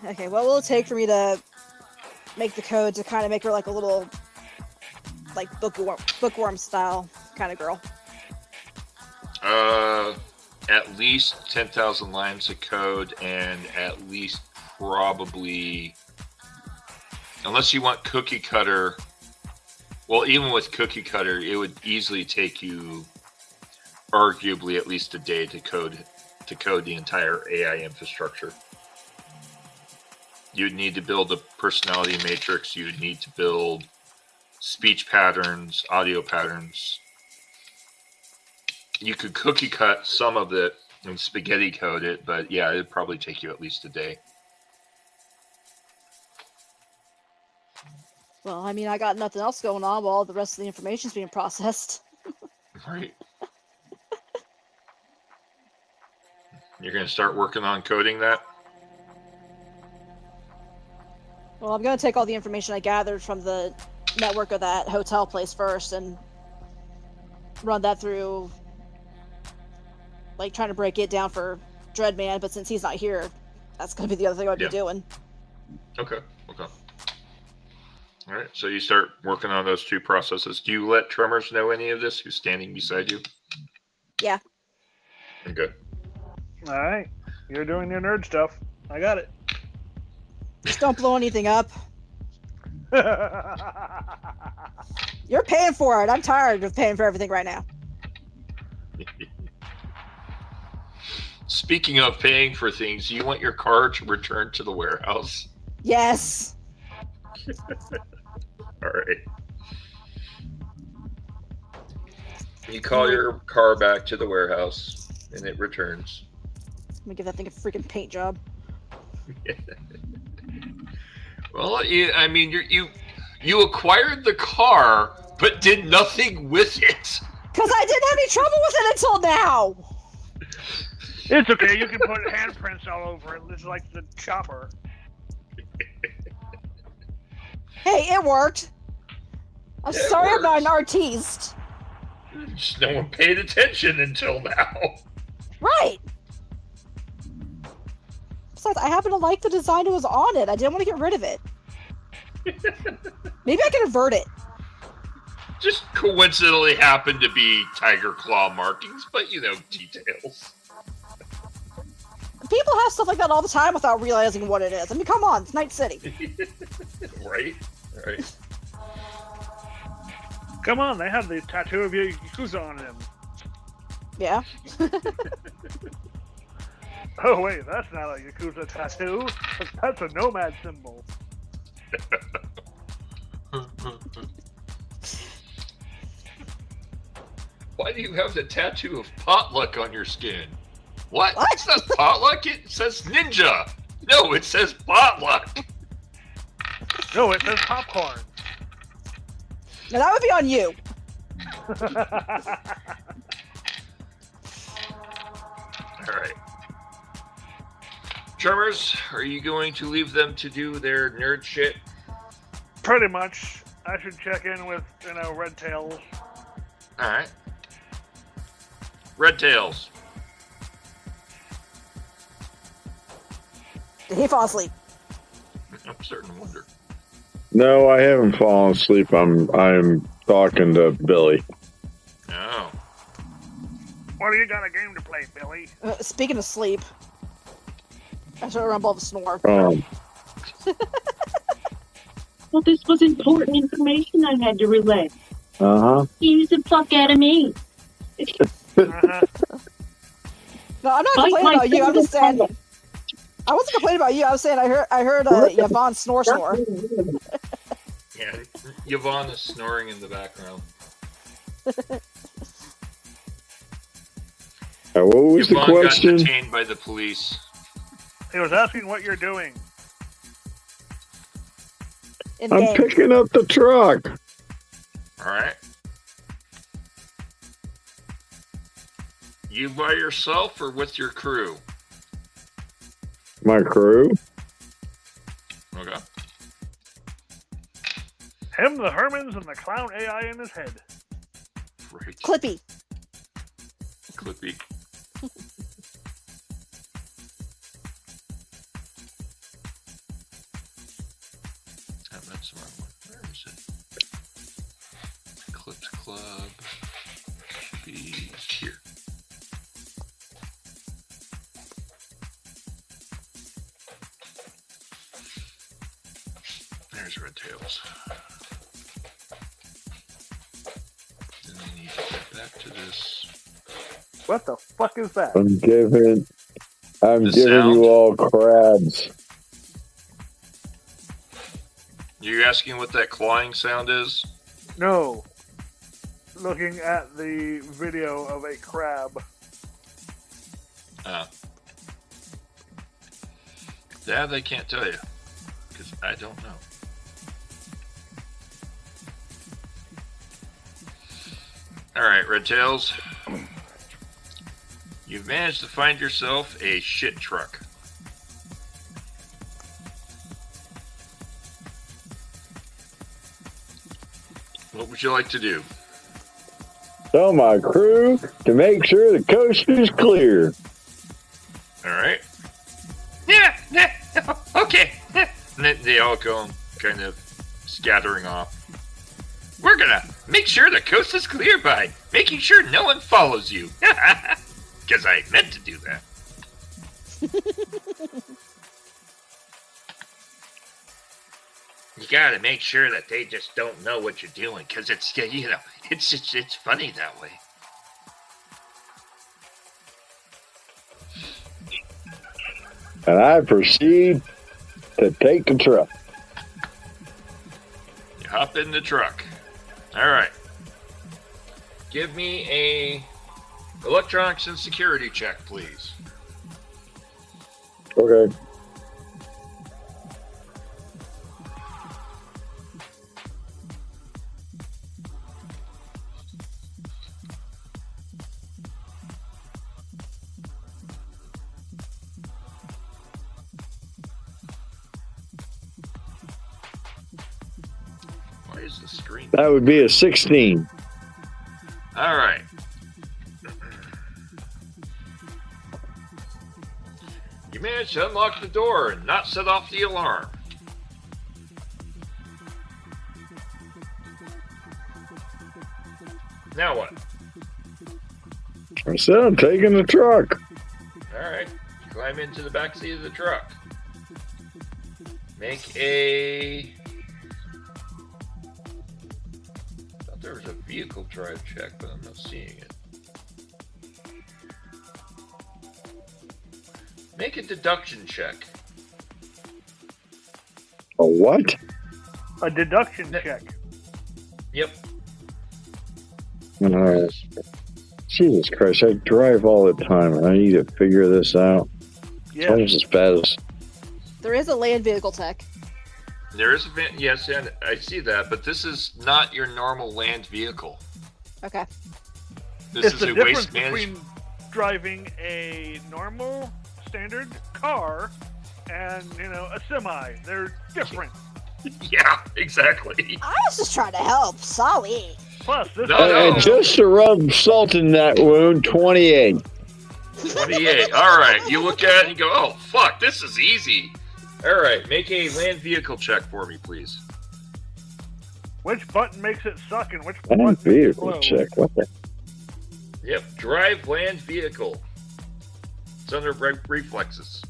Okay, what will it take for me to make the code to kind of make her like a little, like bookworm style kind of girl? At least 10,000 lines of code, and at least probably, unless you want cookie cutter. Well, even with cookie cutter, it would easily take you, arguably, at least a day to code the entire AI infrastructure. You'd need to build a personality matrix. You'd need to build speech patterns, audio patterns. You could cookie cut some of it and spaghetti code it, but yeah, it'd probably take you at least a day. Well, I mean, I got nothing else going on while the rest of the information's being processed. Right. You're going to start working on coding that? Well, I'm going to take all the information I gathered from the network of that hotel place first and run that through, like, trying to break it down for Dreadman, but since he's not here, that's going to be the other thing I'd be doing. Okay. All right, so you start working on those two processes. Do you let Tremors know any of this, who's standing beside you? Yeah. Okay. All right, you're doing your nerd stuff. I got it. Just don't blow anything up. You're paying for it. I'm tired of paying for everything right now. Speaking of paying for things, you want your car to return to the warehouse? Yes. All right. You call your car back to the warehouse, and it returns. Let me give that thing a freaking paint job. Well, you acquired the car, but did nothing with it. Because I didn't have any trouble with it until now. It's okay. You can put handprints all over it. It's like the chopper. Hey, it worked. I'm Yeah, sorry I'm not an artiste. Just no one paid attention until now. Right. Besides, I happen to like the design that was on it. I didn't want to get rid of it. Maybe I can invert it. Just coincidentally happened to be tiger claw markings, but details. People have stuff like that all the time without realizing what it is. I mean, come on, it's Night City. Right. Come on, they have the tattoo of Yakuza on them. Yeah. Oh wait, that's not a Yakuza tattoo. That's a nomad symbol. Why do you have the tattoo of potluck on your skin? What? What? It says potluck? It says ninja. No, it says potluck. No, it says popcorn. Now that would be on you. All right. Tremors, are you going to leave them to do their nerd shit? Pretty much. I should check in with, Red Tails. All right. Red Tails. Did he fall asleep? I'm starting to wonder. No, I haven't fallen asleep. I'm talking to Billy. Oh. What do you got a game to play, Billy? Speaking of sleep, I should rumble the snore. Well, this was important information I had to relay. Use the fuck out of me. Uh-huh. No, I'm not complaining about you. I'm just saying. I wasn't complaining about you. I was saying I heard Yvonne snore. Yeah, Yvonne is snoring in the background. What was Yvonne the question? got detained by the police. He was asking what you're doing. In the I'm game. picking up the truck. All right. You by yourself or with your crew? my crew. Okay. Him, the Hermans, and the clown AI in his head. Right. Clippy. Clippy. That's the wrong one. Where is it? Clips Club. Should be here. There's Red Tails. Then we need to get back to this. What the fuck is that? I'm giving The you sound? all crabs. You're asking what that clawing sound is? No. Looking at the video of a crab. That I can't tell you. Because I don't know. Alright, Red Tails. You've managed to find yourself a shit truck. What would you like to do? Tell my crew to make sure the coast is clear. Alright. Yeah, okay. And then they all go kind of scattering off. We're gonna make sure the coast is clear by making sure no one follows you. Because I meant to do that. You gotta make sure that they just don't know what you're doing, because it's, you know, it's funny that way. And I proceed to take the truck. You hop in the truck. Alright. Give me a electronics and security check, please. Okay. Why is the screen? That would be a 16. Alright. You managed to unlock the door and not set off the alarm. Now what? I said I'm taking the truck. Alright. Climb into the back seat of the truck. Make a... I thought there was a vehicle drive check, but I'm not seeing it. Make a deduction check. A what? A deduction check. Yep. Jesus Christ, I drive all the time and I need to figure this out. It's Yeah. almost as bad as... There is a land vehicle tech. There is a van, yes, and I see that, but this is not your normal land vehicle. Okay. This It's is the a difference waste management. between driving a normal standard car and, you know, a semi. They're different. Yeah, exactly. I was just trying to help. Sorry. Plus, this No. And just to rub salt in that wound, 28. 28. All right. You look at it and go, oh, fuck, this is easy. All right. Make a land vehicle check for me, please. which button makes it suck and which Land button makes it vehicle flow? check. What the? Yep. Drive land vehicle. It's under reflexes.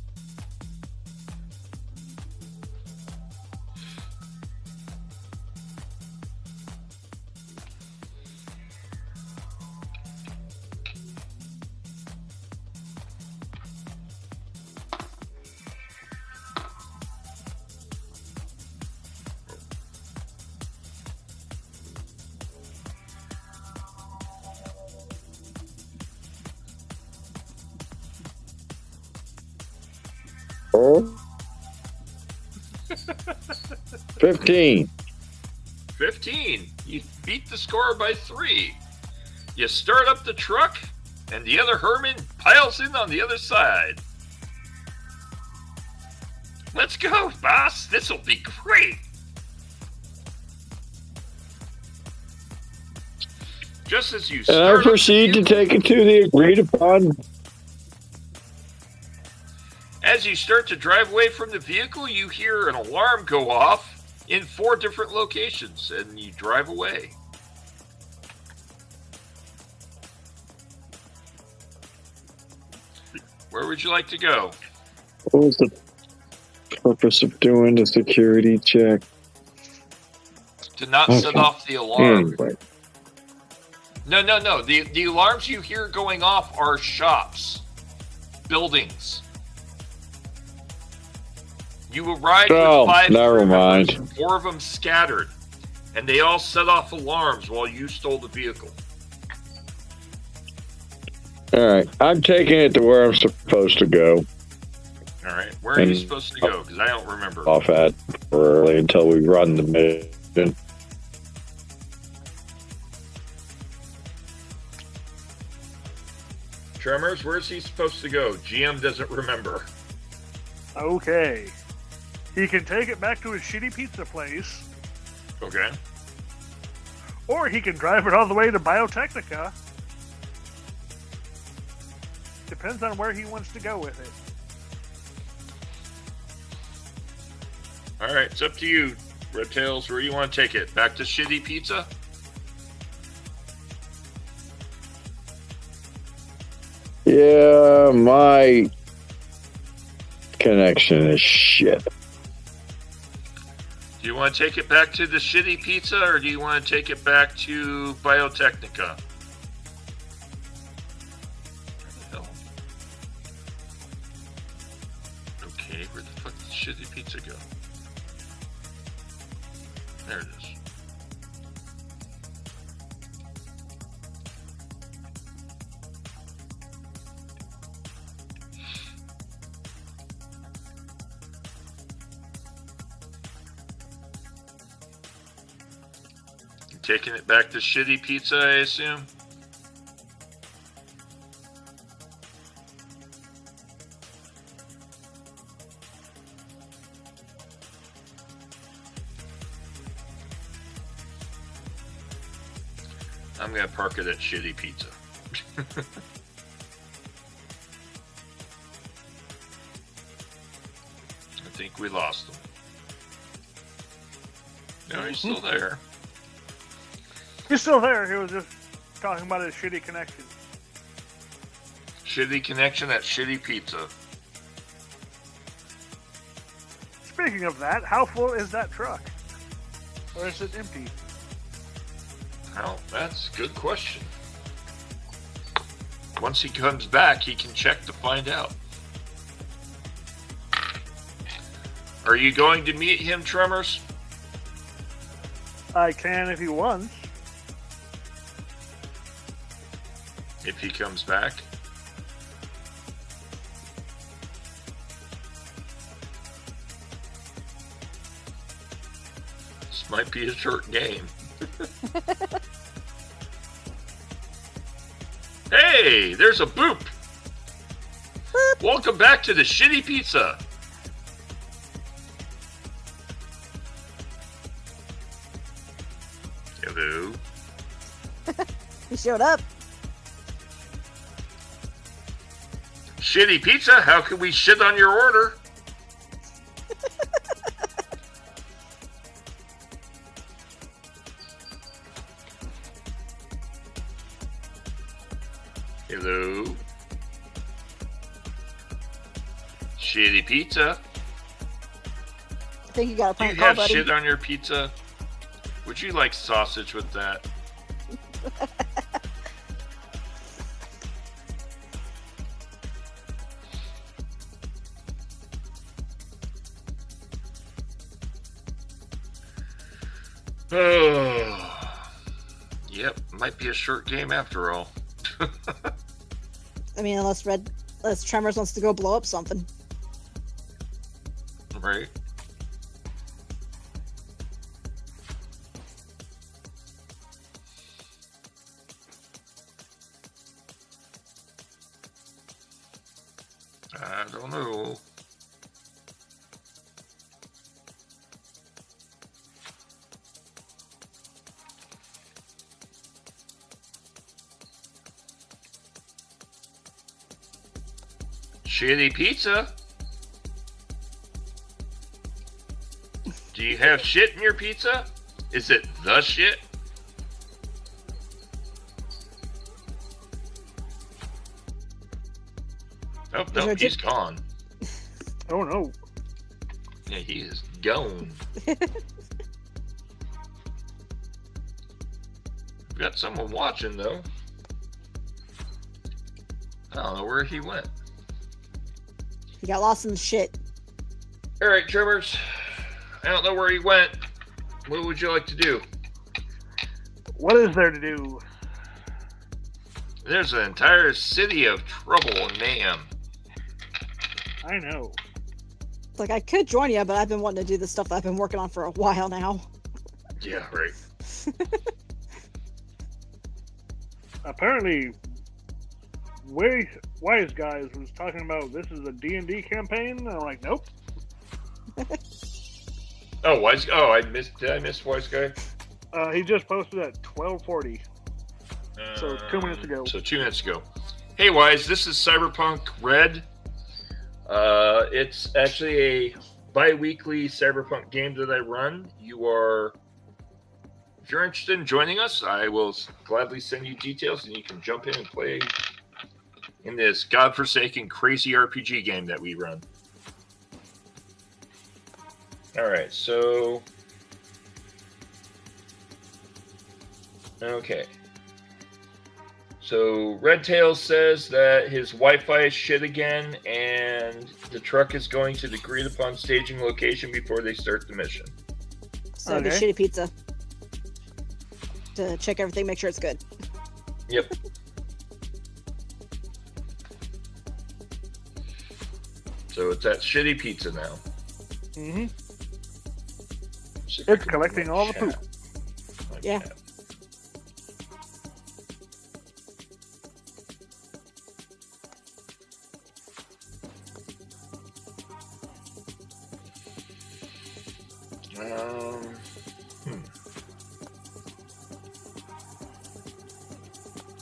Oh? 15. 15. You beat the score by 3. You start up the truck, and the other Herman piles in on the other side. Let's go, boss. This'll be great. Just as you And start I proceed to take it to the agreed upon. As you start to drive away from the vehicle, you hear an alarm go off in 4 different locations, and you drive away. Where would you like to go? What was the purpose of doing the security check? To not set off the alarm. Anyway. No. The alarms you hear going off are shops, buildings. You arrived with 5 never crew members, mind. 4 of them scattered, and they all set off alarms while you stole the vehicle. Alright, I'm taking it to where I'm supposed to go. All right, where are you supposed to go? Because I don't remember. Off at early until we run the mission. Tremors, where's he supposed to go? GM doesn't remember. Okay. He can take it back to his shitty pizza place, Okay. or he can drive it all the way to Biotechnica. Depends on where he wants to go with it. All right, it's up to you, Red Tails. Where you want to take it? Back to Shitty Pizza? Yeah, my connection is shit. Do you want to take it back to the Shitty Pizza, or do you want to take it back to Biotechnica? Hell. Okay, where the fuck did Shitty Pizza go? There it is. You taking it back to Shitty Pizza, I assume? I'm gonna park it at Shitty Pizza. I think we lost him. No, he's still there. He's still there. He was just talking about his shitty connection. Shitty connection at Shitty Pizza. Speaking of that, how full is that truck? Or is it empty? Well, that's a good question. Once he comes back, he can check to find out. Are you going to meet him, Tremors? I can if he wants. If he comes back? This might be a short game. Hey, there's a boop. Welcome back to the Shitty Pizza. Hello. He showed up. Shitty Pizza, how can we shit on your order? Hello? Shitty Pizza. I think you got a Do you prank call, have buddy. shit on your pizza? Would you like sausage with that? Oh, yep, might be a short game after all. I mean, unless Tremors wants to go blow up something. Right. I don't know. Shitty pizza. Do you have shit in your pizza? Is it the shit? Oh, no, he's gone. Oh, no. Yeah, he is gone. We've got someone watching, though. I don't know where he went. He got lost in the shit. All right, Tremors. I don't know where he went. What would you like to do? What is there to do? There's an entire city of trouble and mayhem. I know. Like, I could join you, but I've been wanting to do the stuff that I've been working on for a while now. Yeah, right. Apparently, Wise Guys was talking about this is a D&D campaign, and I'm like, nope. Oh, Wise. Oh, did I miss Wise Guy? He just posted at 12:40. So 2 minutes ago. So 2 minutes ago. Hey, Wise, this is Cyberpunk RED. It's actually a bi-weekly Cyberpunk game that I run. If you're interested in joining us, I will gladly send you details and you can jump in and play in this godforsaken crazy RPG game that we run. Alright, so... Okay. So Red Tail says that his Wi-Fi is shit again, and the truck is going to the agreed upon staging location before they start the mission. So the shitty pizza. To check everything, make sure it's good. Yep. So it's that shitty pizza now. Mm-hmm. So It's collecting all the poop. Yeah.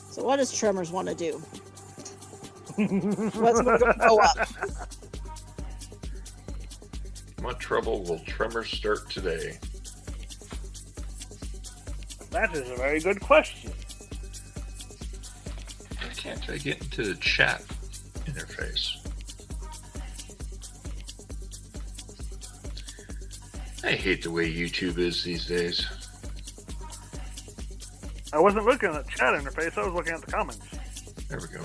So what does Tremors want to do? What's going to go up? What trouble will Tremors start today? That is a very good question. Why can't I get into the chat interface? I hate the way YouTube is these days. I wasn't looking at the chat interface, I was looking at the comments. There we go.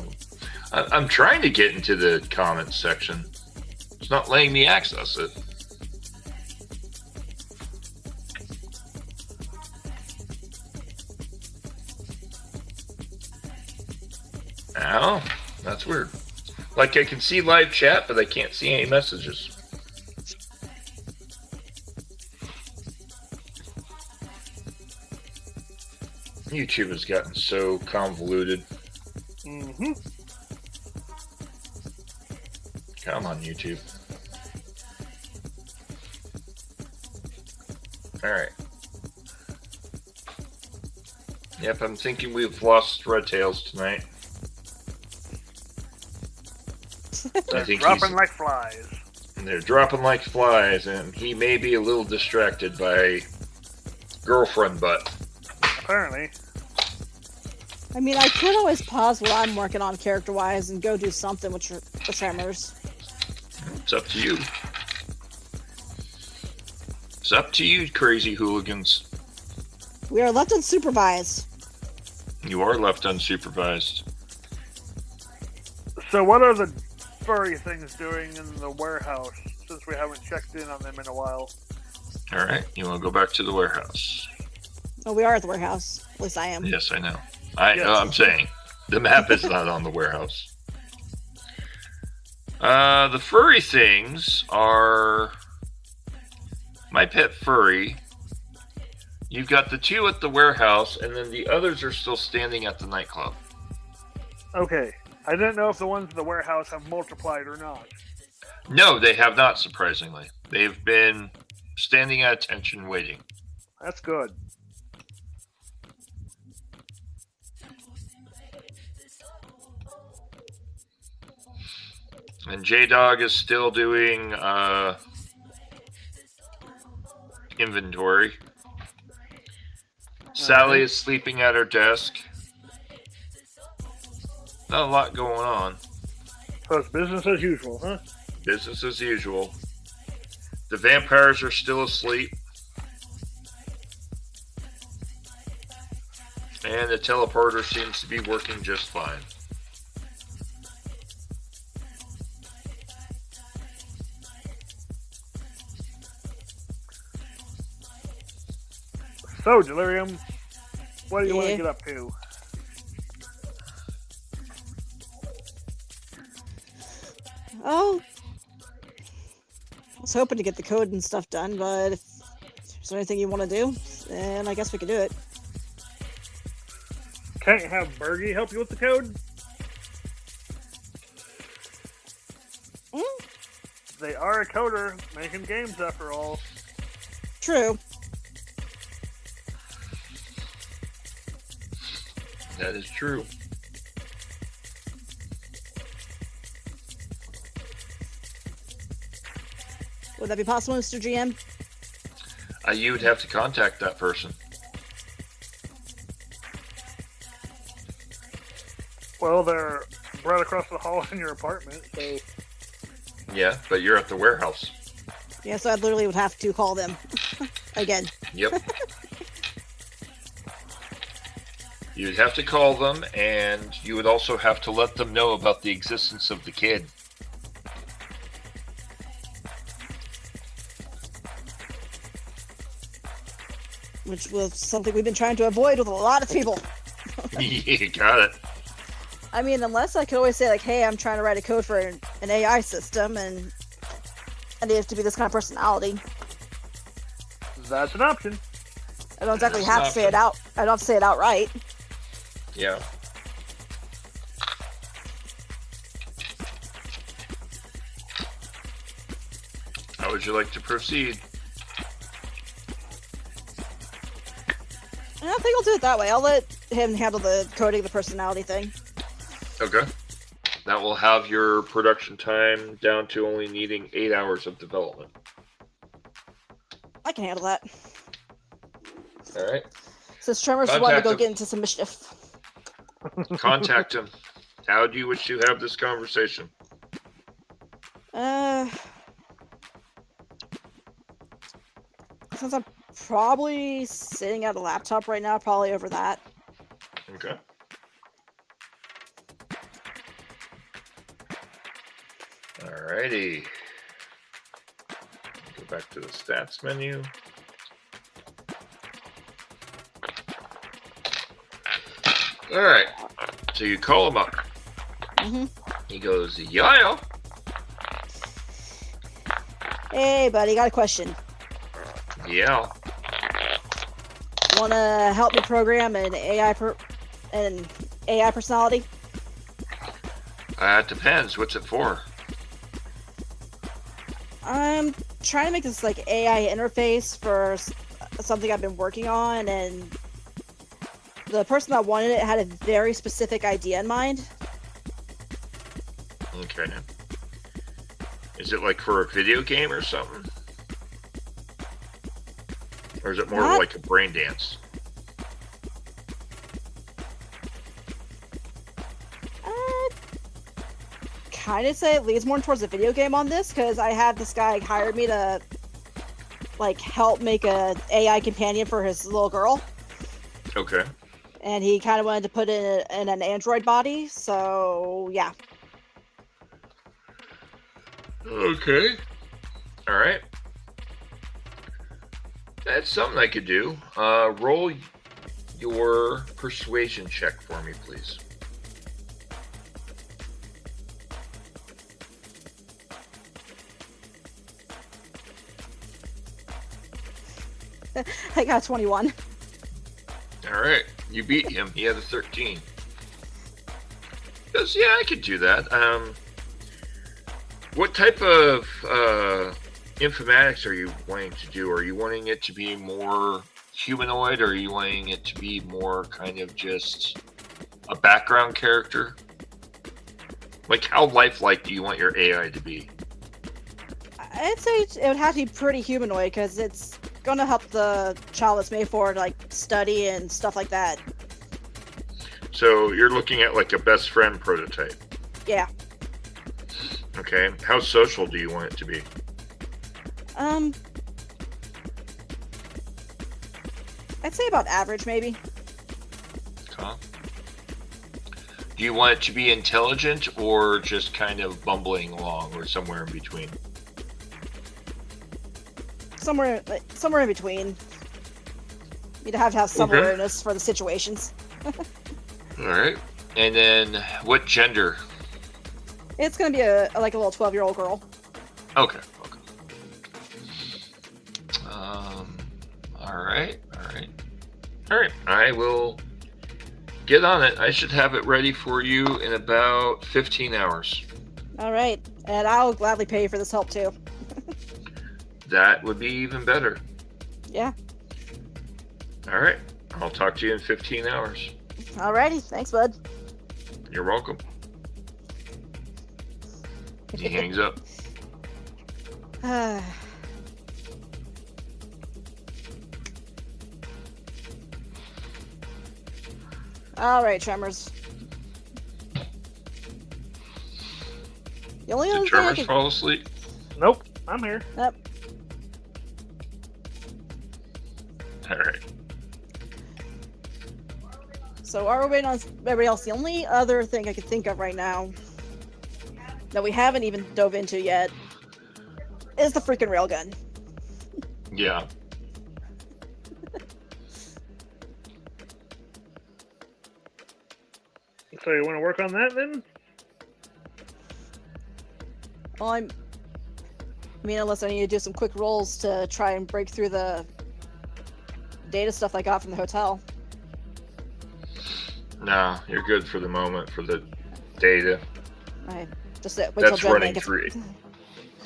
I'm trying to get into the comments section. It's not letting me access it. Ow, that's weird. Like I can see live chat, but I can't see any messages. YouTube has gotten so convoluted. Mm-hmm. Come on, YouTube. Alright. Yep, I'm thinking we've lost Red Tails tonight. They're dropping like flies. And they're dropping like flies, and he may be a little distracted by girlfriend butt. Apparently. I mean, I could always pause what I'm working on character-wise and go do something with the Tremors. It's up to you. It's up to you, crazy hooligans. We are left unsupervised. You are left unsupervised. So what are the furry things doing in the warehouse, since we haven't checked in on them in a while? Alright, you want to go back to the warehouse? Oh, we are at the warehouse. At least I am. Yes, I know. Yes. I'm saying. The map is not on the warehouse. The furry things are my pet furry. You've got the two at the warehouse, and then the others are still standing at the nightclub. Okay. I didn't know if the ones in the warehouse have multiplied or not. No, they have not, surprisingly. They've been standing at attention waiting. That's good. And J-Dog is still doing inventory. Sally is sleeping at her desk. Not a lot going on. So it's business as usual, huh? Business as usual. The vampires are still asleep. And the teleporter seems to be working just fine. So, Delirium, what do you want to get up to? Oh, I was hoping to get the code and stuff done, but if there's anything you want to do, then I guess we can do it. Can't have Bergie help you with the code? They are a coder, making games after all. True. That is true. Would that be possible, Mr. GM? You would have to contact that person. Well, they're right across the hall in your apartment, so... Yeah, but you're at the warehouse. Yeah, so I literally would have to call them. Again. Yep. You'd have to call them, and you would also have to let them know about the existence of the kid. Which was something we've been trying to avoid with a lot of people. You got it. I mean, unless I could always say, like, hey, I'm trying to write a code for an AI system, and it has to be this kind of personality. That's an option. I don't exactly have to say it out. I don't have to say it outright. Yeah. How would you like to proceed? I think I'll do it that way. I'll let him handle the coding, the personality thing. Okay. That will have your production time down to only needing 8 hours of development. I can handle that. Alright. Since Tremors wanted to go get into some mischief. Contact him. How do you wish to have this conversation? Since I'm probably sitting at a laptop right now, probably over that. Okay. Alrighty. Go back to the stats menu. Alright. So you call him up. He goes, yeah. Hey, buddy, got a question. Yeah. Want to help me program an AI personality? It depends. What's it for? I'm trying to make this like AI interface for something I've been working on, and the person that wanted it had a very specific idea in mind. Okay. Is it like for a video game or something? Or is it more like a brain dance? Kind of say it leads more towards a video game on this, because I had this guy hired me to like help make a AI companion for his little girl. Okay. And he kind of wanted to put it in an android body, so yeah. Okay. All right. That's something I could do. Roll your persuasion check for me, please. I got 21. All right. You beat him. He had a 13. Because, yeah, I could do that. What type of informatics are you wanting to do? Are you wanting it to be more humanoid, or are you wanting it to be more kind of just a background character? Like, how lifelike do you want your AI to be? I'd say it would have to be pretty humanoid because it's gonna help the child that's made for like study and stuff like that. So you're looking at like a best friend prototype. Yeah. Okay. How social do you want it to be? I'd say about average, maybe. Okay. Do you want it to be intelligent or just kind of bumbling along, or somewhere in between? Somewhere in between. You'd have to have some awareness for the situations. All right. And then, what gender? It's gonna be like a little 12-year-old girl. Okay. All right. I will get on it. I should have it ready for you in about 15 hours. All right, and I'll gladly pay you for this help too. That would be even better. Yeah. All right. I'll talk to you in 15 hours. Alrighty, thanks, bud. You're welcome. He hangs up. All right, Tremors. The only other Did thing I Tremors can... fall asleep? Nope, I'm here. Yep. All right. So while we're waiting on everybody else, the only other thing I can think of right now that we haven't even dove into yet is the freaking railgun. Yeah. So you want to work on that then? Well, I mean, unless I need to do some quick rolls to try and break through the data stuff I got from the hotel. No, you're good for the moment for the data. I just wait That's till running Dreadman gets... through.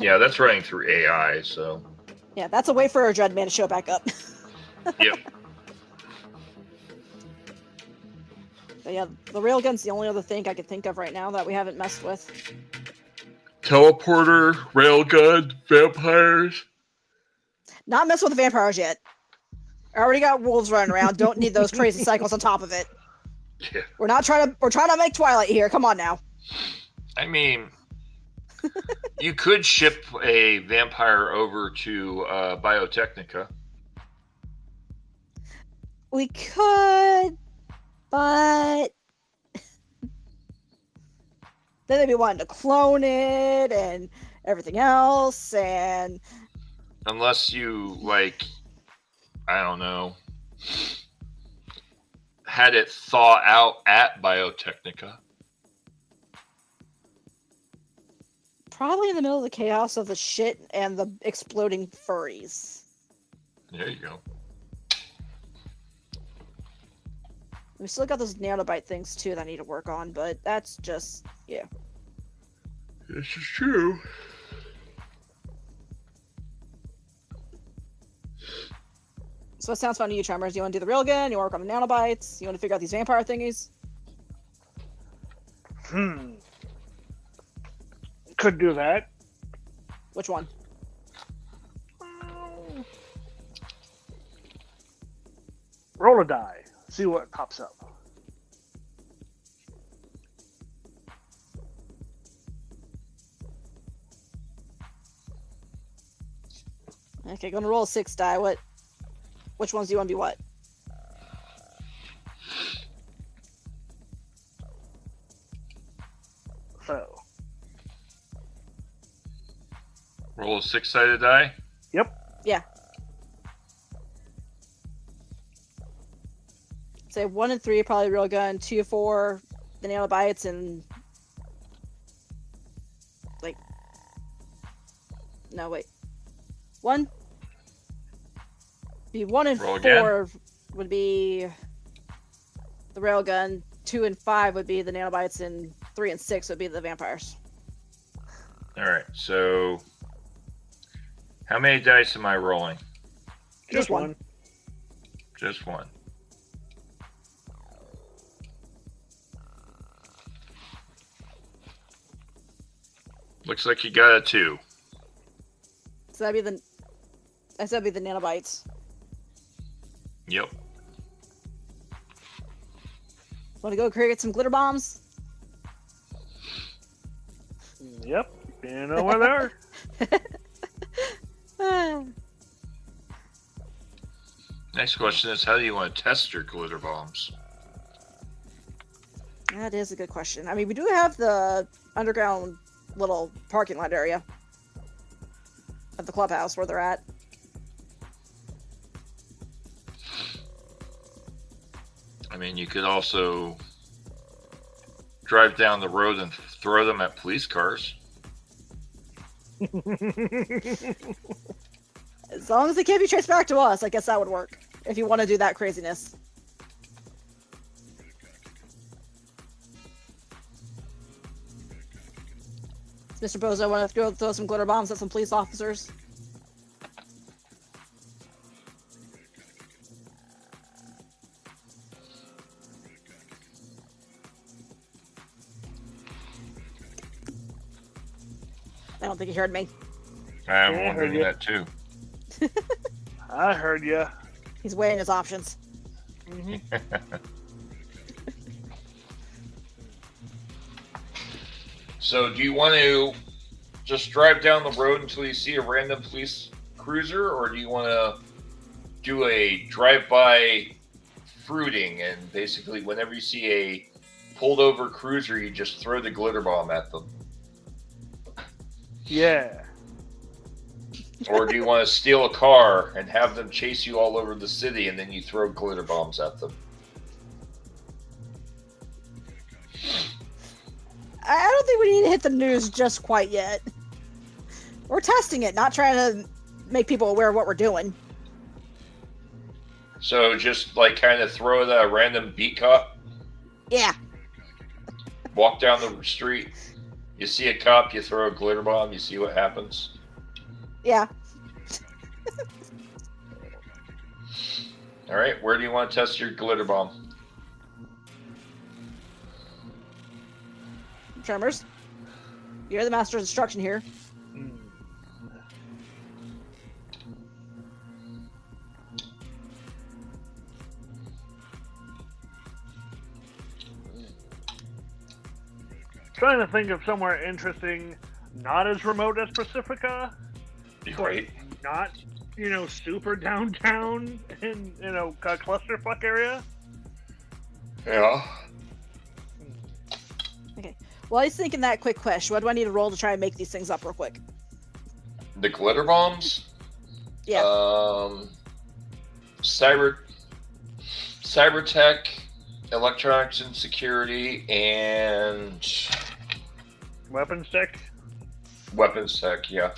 Yeah, that's running through AI. So. Yeah, that's a way for a Dreadman to show back up. Yep. But yeah, the railgun's the only other thing I can think of right now that we haven't messed with. Teleporter, railgun, vampires. Not mess with the vampires yet. I already got wolves running around. Don't need those crazy cycles on top of it. Yeah. We're trying to make Twilight here. Come on now. I mean, you could ship a vampire over to Biotechnica. We could, but then they'd be wanting to clone it and everything else, and Unless you, like, I don't know, had it thought out at Biotechnica. probably in the middle of the chaos of the shit and the exploding furries. There you go. We still got those nanobite things too that I need to work on, but that's just, yeah. This is true. So what sounds fun to you, Tremors? You want to do the railgun? You want to work on the nanobites? You want to figure out these vampire thingies? Could do that. Which one? Roll a die. See what pops up. Okay, gonna roll a 6 die. Which ones do you want to be what? So. Roll a 6-sided die. Yep. Yeah. Say 1 and 3 probably railgun, 2 and 4 the nanobites, and like no wait. 1 be 1 and Roll 4 again. would be the railgun, 2 and 5 would be the nanobites, and 3 and 6 would be the vampires. All right. So, how many dice am I rolling? Just one. Just one. Looks like you got a 2. So that'd be the nanobites. Yep. Want to go create some glitter bombs? Yep. You know where they are. Next question is, how do you want to test your glitter bombs? That is a good question. I mean, we do have the underground little parking lot area of the clubhouse where they're at. I mean, you could also drive down the road and throw them at police cars. As long as they can't be traced back to us, I guess that would work. If you want to do that craziness. Does Mr. Bozo want to go throw some glitter bombs at some police officers? I don't think he heard me. I'm Yeah, wondering yeah. that too. I heard ya. He's weighing his options. So, do you want to just drive down the road until you see a random police cruiser, or do you want to do a drive-by fruiting and basically whenever you see a pulled over cruiser, you just throw the glitter bomb at them? Yeah. Or do you want to steal a car and have them chase you all over the city and then you throw glitter bombs at them? I don't think we need to hit the news just quite yet. We're testing it, not trying to make people aware of what we're doing. So just like kind of throw it at a random beat cop, Yeah. walk down the street, you see a cop, you throw a glitter bomb, you see what happens. Yeah. All right, where do you want to test your glitter bomb? Tremors. You're the master of instruction here. Trying to think of somewhere interesting, not as remote as Pacifica, Right. not, super downtown in, a clusterfuck area. Yeah. Okay. Well, I was thinking that quick question. What do I need to roll to try and make these things up real quick? The glitter bombs? Yeah. Cybertech, electronics and security, and Weapons tech. weapons tech, yeah.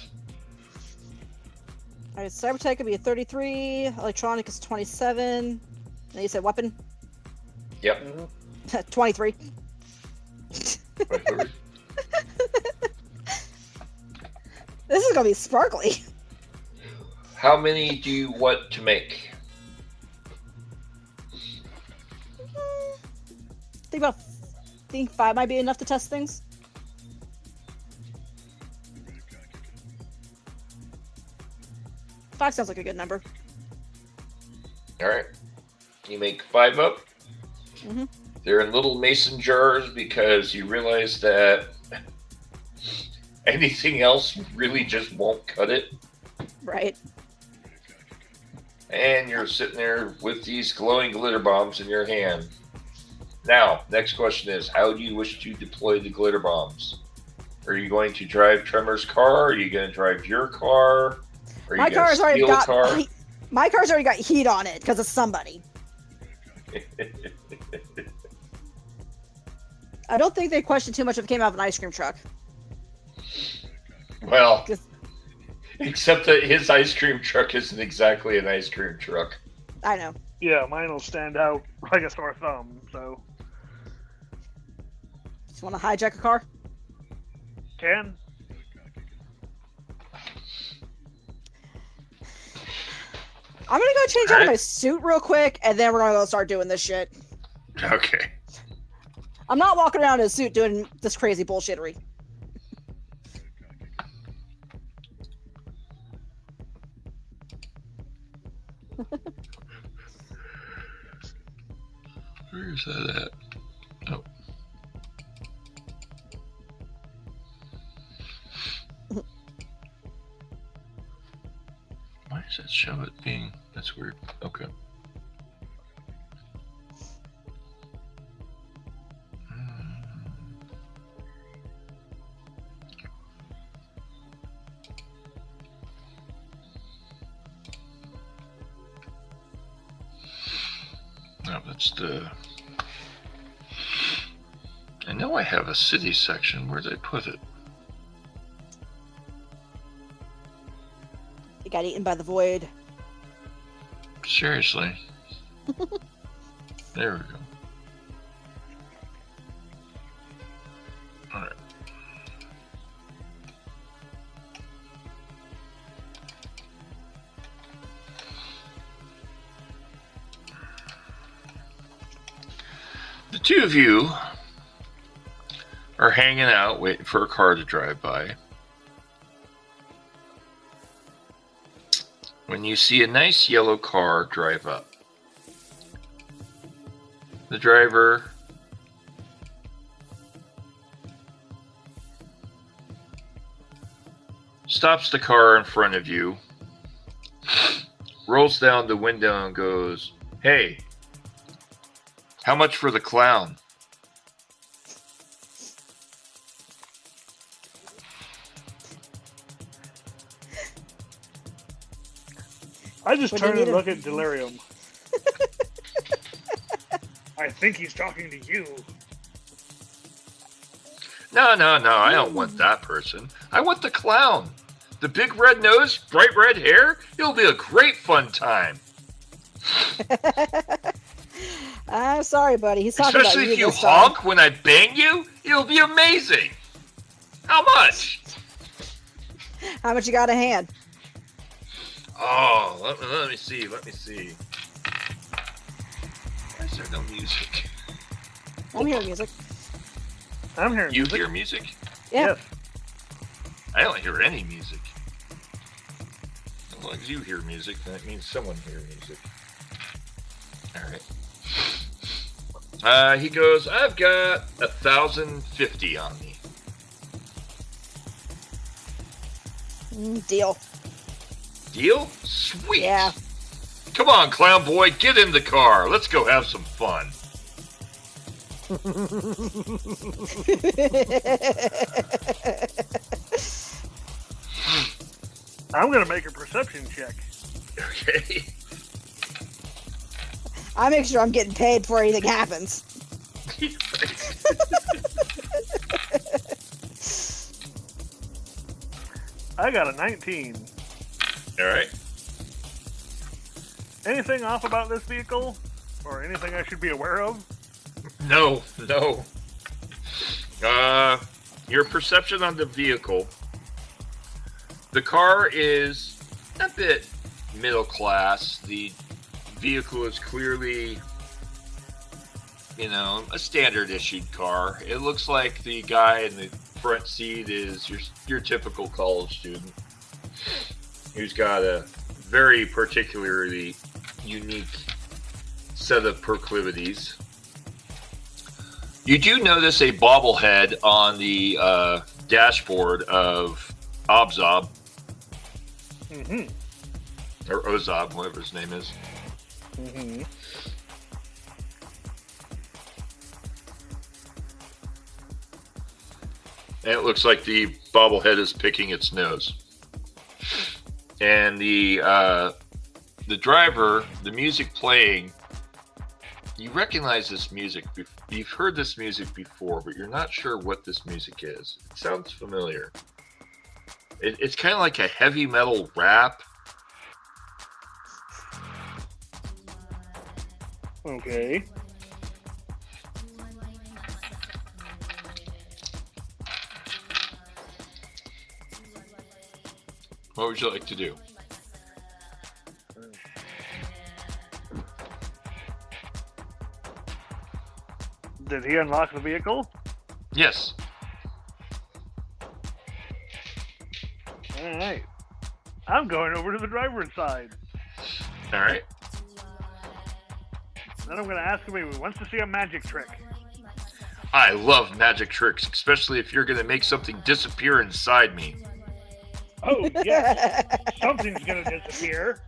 Alright, Cybertech could be a 33, electronic is 27. And you said weapon? Yep. 23. This is gonna be sparkly. How many do you want to make? Think 5 might be enough to test things. Five sounds like a good number. All right. You make 5 up. Mm-hmm. They're in little mason jars because you realize that anything else really just won't cut it. Right. And you're sitting there with these glowing glitter bombs in your hand. Now, next question is, how do you wish to deploy the glitter bombs? Are you going to drive Tremor's car? Are you going to drive your car? Are My you going to car's already steal a got car? my car's already got heat on it because of somebody. I don't think they questioned too much if it came out of an ice cream truck. Well, 'Cause- except that his ice cream truck isn't exactly an ice cream truck. I know. Yeah, mine will stand out like a sore thumb, so. Just want to hijack a car? Can. I'm gonna go change out of my suit real quick, and then we're gonna go start doing this shit. Where's that at? Oh. Why does that show it being? That's weird. Okay. No, that's the. I know I have a city section. Where did I put it? It got eaten by the void. Seriously. There we go. All right. The two of you are hanging out, waiting for a car to drive by, when you see a nice yellow car drive up. The driver stops the car in front of you, rolls down the window and goes, "Hey, how much for the clown?" I just What do you turn and need look at Delirium. I think he's talking to you. No, I don't want that person. I want the clown. The big red nose, bright red hair. It'll be a great fun time. I'm sorry, buddy. He's talking Especially about if you you this time. honk when I bang you. It'll be amazing. How much? How much you got in hand? Oh, let me see. Why is there no music? I'm hearing music. I'm hearing You music. hear music? Yeah. Yes. I don't hear any music. As long as you hear music, that means someone hears music. Alright. He goes, "I've got 1,050 on me." Deal. Deal? Sweet. Yeah. Come on, clown boy, get in the car. Let's go have some fun. I'm gonna make a perception check. Okay. I make sure I'm getting paid before anything happens. I got a 19. Alright. Anything off about this vehicle? Or anything I should be aware of? No. Your perception on the vehicle. The car is a bit middle class. The vehicle is clearly, a standard issued car. It looks like the guy in the front seat is your typical college student who's got a very particularly unique set of proclivities. You do notice a bobblehead on the dashboard of Obzob. Mm-hmm. Or Ozob, whatever his name is. Mm-hmm. And it looks like the bobblehead is picking its nose. And the driver, the music playing, you recognize this music. You've heard this music before, but you're not sure what this music is. It sounds familiar. It's kind of like a heavy metal rap. Okay. What would you like to do? Did he unlock the vehicle? Yes. Alright. I'm going over to the driver's side. All right. Then I'm going to ask him if he wants to see a magic trick. I love magic tricks, especially if you're going to make something disappear inside me. Oh, yes. Something's going to disappear.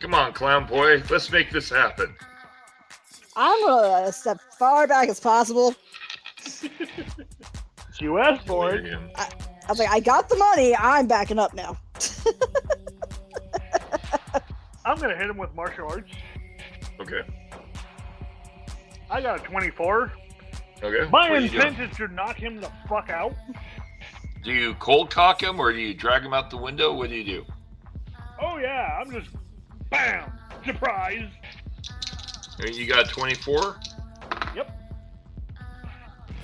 Come on, clown boy. Let's make this happen. I'm gonna step far back as possible. You asked for it. I was like, I got the money. I'm backing up now. I'm going to hit him with martial arts. Okay. I got a 24. Okay. My What are you doing? intent is to knock him the fuck out. Do you cold cock him or do you drag him out the window? What do you do? Oh, yeah. I'm just, bam, surprise. You got 24? Yep.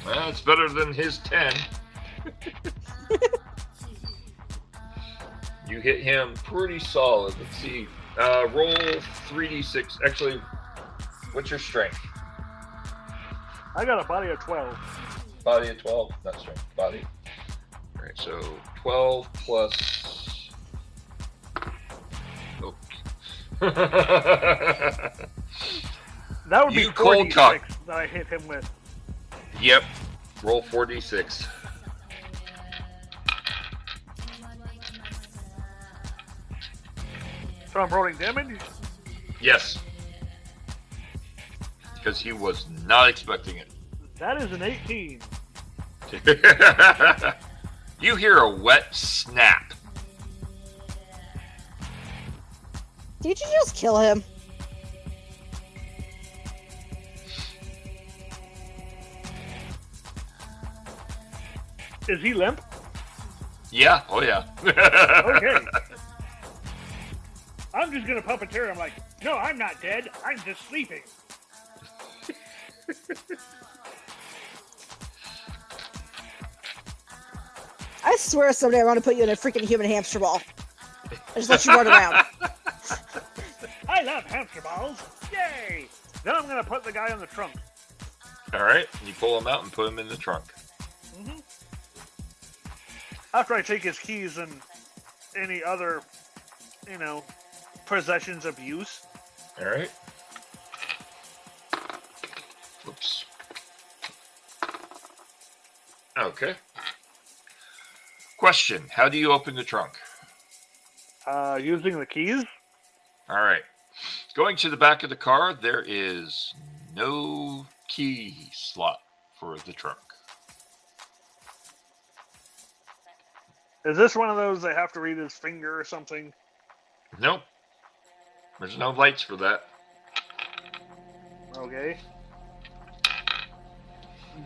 Well, it's better than his 10. You hit him pretty solid. Let's see. Roll 3d6. Actually, what's your strength? I got a body of 12. Body of 12? Not strength. Body. All right, so 12 plus... Oh. That would You be cold 46 cock. that I hit him with. Yep. Roll 4d6. So I'm rolling damage. Yes. Because he was not expecting it. That is an 18. You hear a wet snap. Did you just kill him? Is he limp? Yeah. Oh, yeah. Okay. I'm just gonna puppeteer him like, no, I'm not dead. I'm just sleeping. I swear someday I want to put you in a freaking human hamster ball. I just let you run around. I love hamster balls. Yay! Then I'm gonna put the guy in the trunk. All right. You pull him out and put him in the trunk. Mm-hmm. After I take his keys and any other, possessions of use. All right. Oops. Okay. Question. How do you open the trunk? Using the keys. All right. Going to the back of the car, there is no key slot for the trunk. Is this one of those they have to read his finger or something? Nope. There's no lights for that. Okay.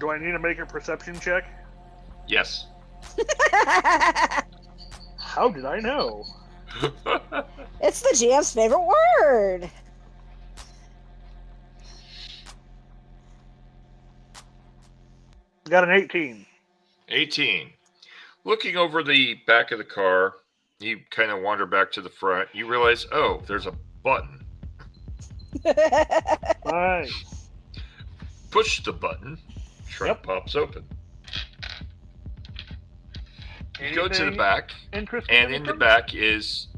Do I need to make a perception check? Yes. How did I know? It's the GM's favorite word. Got an 18. 18. Looking over the back of the car, you kind of wander back to the front. You realize, oh, there's a button. Nice. Push the button. Trunk pops open. You go to the Anything back, interesting and in the back is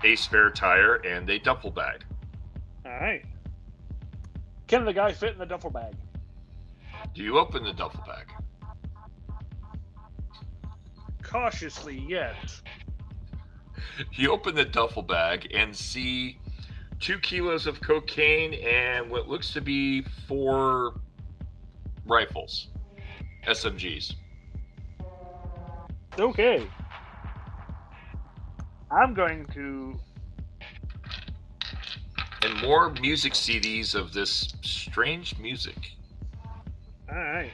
a spare tire and a duffel bag. Alright. Can the guy fit in the duffel bag? Do you open the duffel bag? Cautiously, yes. You open the duffel bag and see 2 kilos of cocaine and what looks to be 4 rifles, SMGs. Okay. I'm going to... And more music CDs of this strange music. Alright.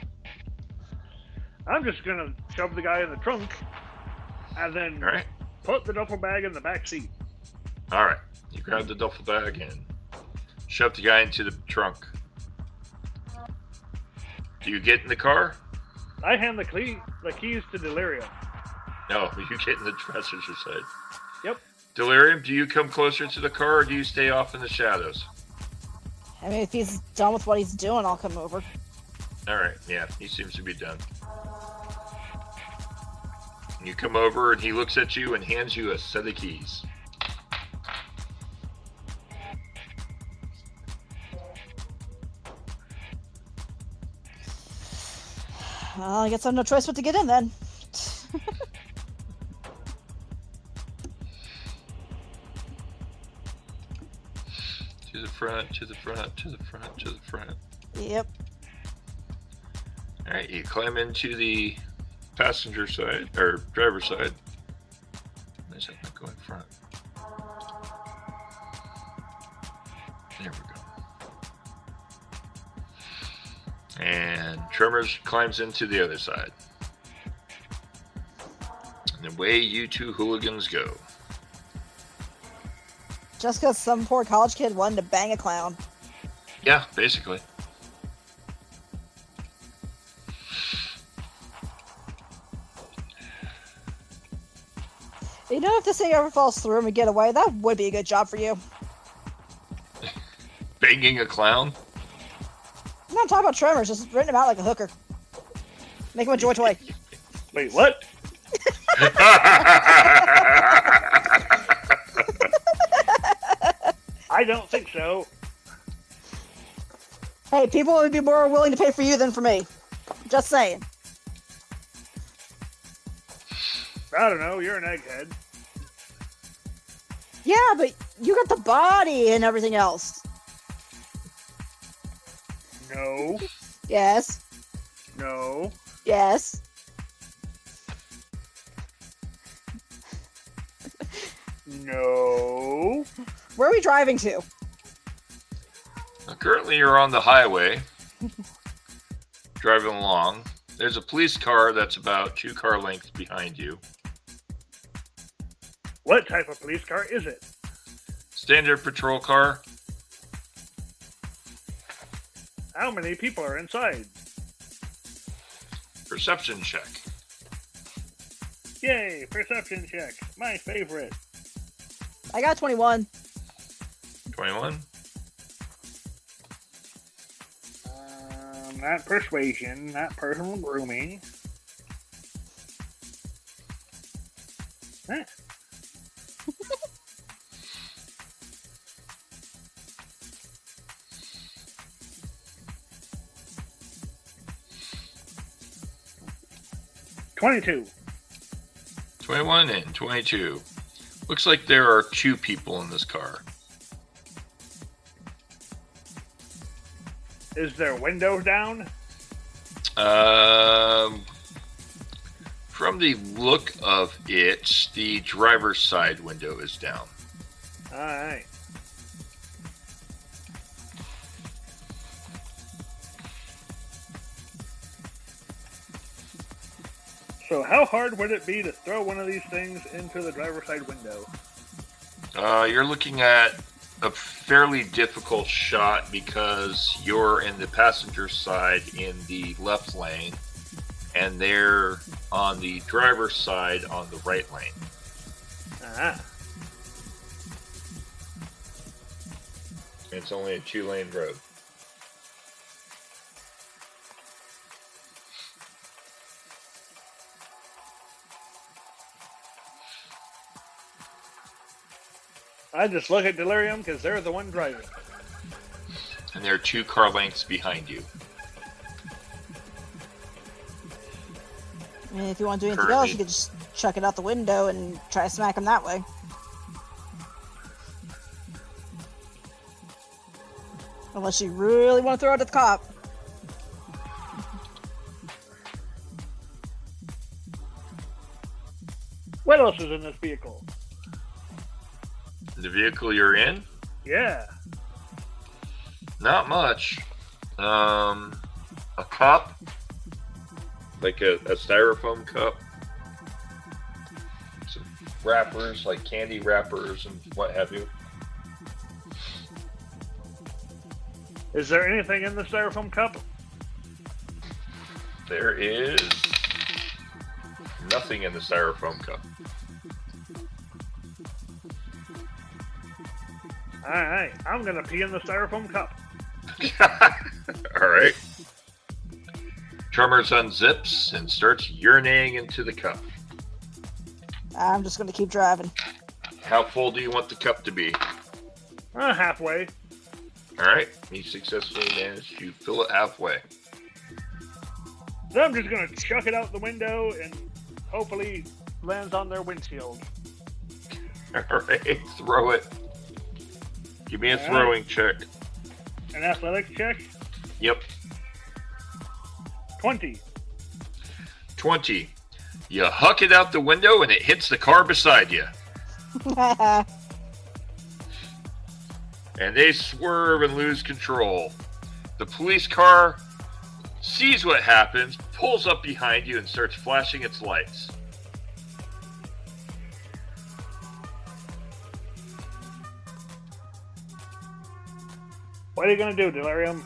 I'm just going to shove the guy in the trunk and then All right. put the duffel bag in the back seat. All right. You grab the duffel bag and shove the guy into the trunk. Do you get in the car? I hand the keys to Delirium. No, you get in the passenger side. Yep. Delirium, do you come closer to the car or do you stay off in the shadows? I mean, if he's done with what he's doing, I'll come over. All right. Yeah, he seems to be done. You come over and he looks at you and hands you a set of keys. Well, I guess I have no choice but to get in then. To the front, to the front, to the front, to the front. Yep. Alright, you climb into the passenger side, or driver's side. I just have to go in front. There we go. And Tremors climbs into the other side. And away you two hooligans go. Just because some poor college kid wanted to bang a clown. Yeah, basically. You know, if this thing ever falls through and we get away, that would be a good job for you. Banging a clown? I'm not talking about Tremors, just renting him out like a hooker. Make him a joy toy. Wait, what? I don't think so. Hey, people would be more willing to pay for you than for me. Just saying. I don't know, you're an egghead. Yeah, but you got the body and everything else. No. Yes. No. Yes. No. Where are we driving to? Currently you're on the highway. Driving along. There's a police car that's about 2 car lengths behind you. What type of police car is it? Standard patrol car. How many people are inside? Perception check. Yay, perception check. My favorite. I got 21. 21. Not persuasion, not personal grooming. Huh. $22. 21 and 22. Looks like there are 2 people in this car. Is there windows down? From the look of it, the driver's side window is down. Alright. So how hard would it be to throw one of these things into the driver's side window? You're looking at a fairly difficult shot because you're in the passenger side in the left lane and they're on the driver's side on the right lane. Ah. It's only a 2-lane road. I just look at Delirium because they're the one driving. And there are 2 car lengths behind you. I mean, if you want to do anything else, you could just chuck it out the window and try to smack him that way. Unless you really want to throw it at the cop. What else is in this vehicle? The vehicle you're in? Yeah. Not much. A cup. Like a styrofoam cup. Some wrappers, like candy wrappers and what have you. Is there anything in the styrofoam cup? There is nothing in the styrofoam cup. Alright, I'm gonna pee in the styrofoam cup. Alright. Tremors unzips and starts urinating into the cup. I'm just gonna keep driving. How full do you want the cup to be? Halfway. Alright, you successfully managed to fill it halfway. So I'm just gonna chuck it out the window and hopefully lands on their windshield. Alright, throw it. Give me a throwing check. An athletics check? Yep. 20. 20. You huck it out the window and it hits the car beside you. And they swerve and lose control. The police car sees what happens, pulls up behind you, and starts flashing its lights. What are you gonna do, Delirium?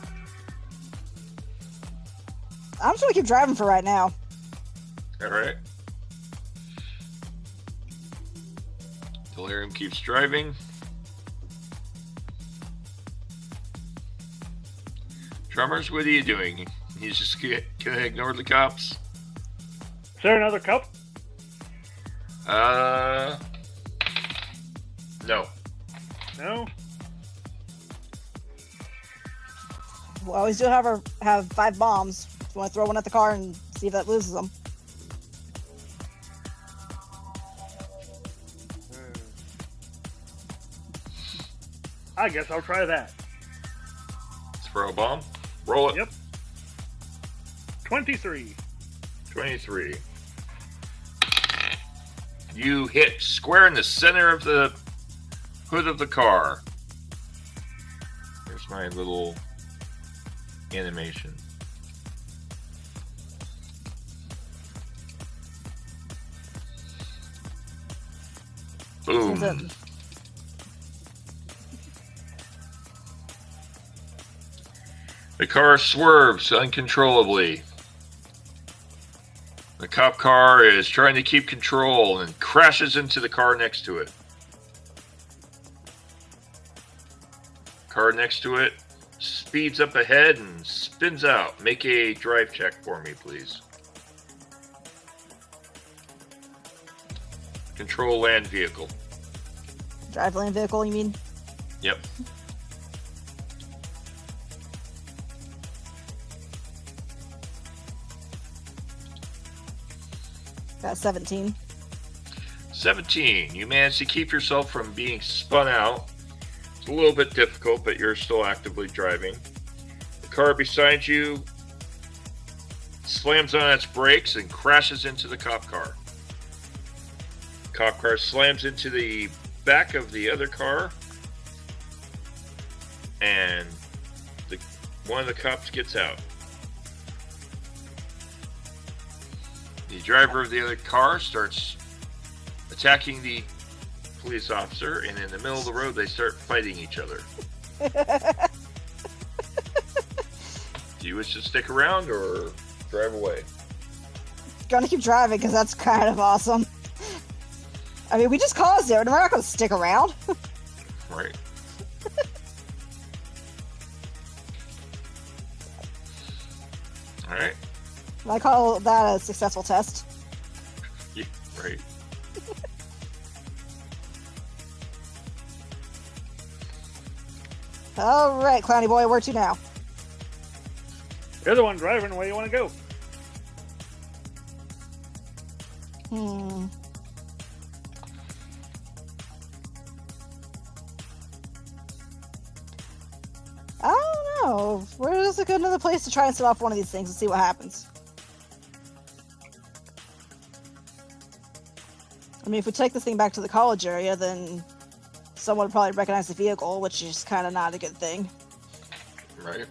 I'm just gonna keep driving for right now. Alright. Delirium keeps driving. Drummers, what are you doing? You just gonna ignore the cops? Is there another cup? No. No? Well, I always do have 5 bombs. If you want to throw one at the car and see if that loses them. I guess I'll try that. Throw a bomb. Roll it. Yep. 23. 23. You hit square in the center of the hood of the car. Here's my little animation. Boom. The car swerves uncontrollably. The cop car is trying to keep control and crashes into the car next to it. Car next to it speeds up ahead and spins out. Make a drive check for me, please. Control land vehicle. Drive land vehicle, you mean? Yep. Got 17. 17. You managed to keep yourself from being spun out. It's a little bit difficult, but you're still actively driving. The car beside you slams on its brakes and crashes into the cop car. The cop car slams into the back of the other car, and one of the cops gets out. The driver of the other car starts attacking the police officer, and in the middle of the road, they start fighting each other. Do you wish to stick around or drive away? Gonna keep driving because that's kind of awesome. I mean, we just caused it, and we're not gonna stick around. Right. All right. I call that a successful test. Yeah, right. All right, Clowny Boy, where to now? You're the one driving. Where you want to go? I don't know. Where's a good another place to try and set off one of these things and see what happens? I mean, if we take this thing back to the college area, then someone would probably recognize the vehicle, which is kind of not a good thing. Right.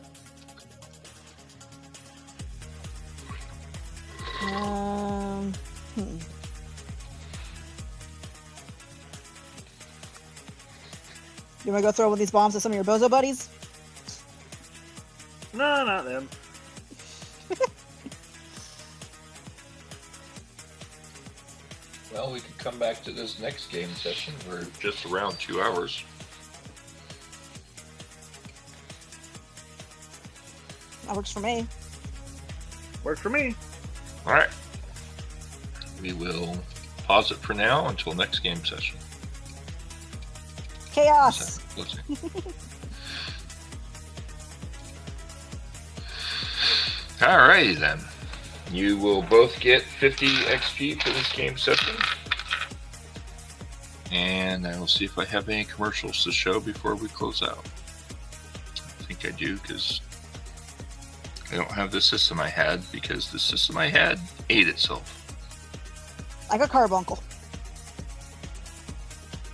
You want to go throw one of these bombs at some of your bozo buddies? No, not them. Well, we could come back to this next game session. We're just around 2 hours. That works for me. Works for me. All right. We will pause it for now until next game session. Chaos. Alrighty then. You will both get 50 XP for this game session. And I will see if I have any commercials to show before we close out. I think I do, because I don't have the system I had, because the system I had ate itself. Like a carbuncle.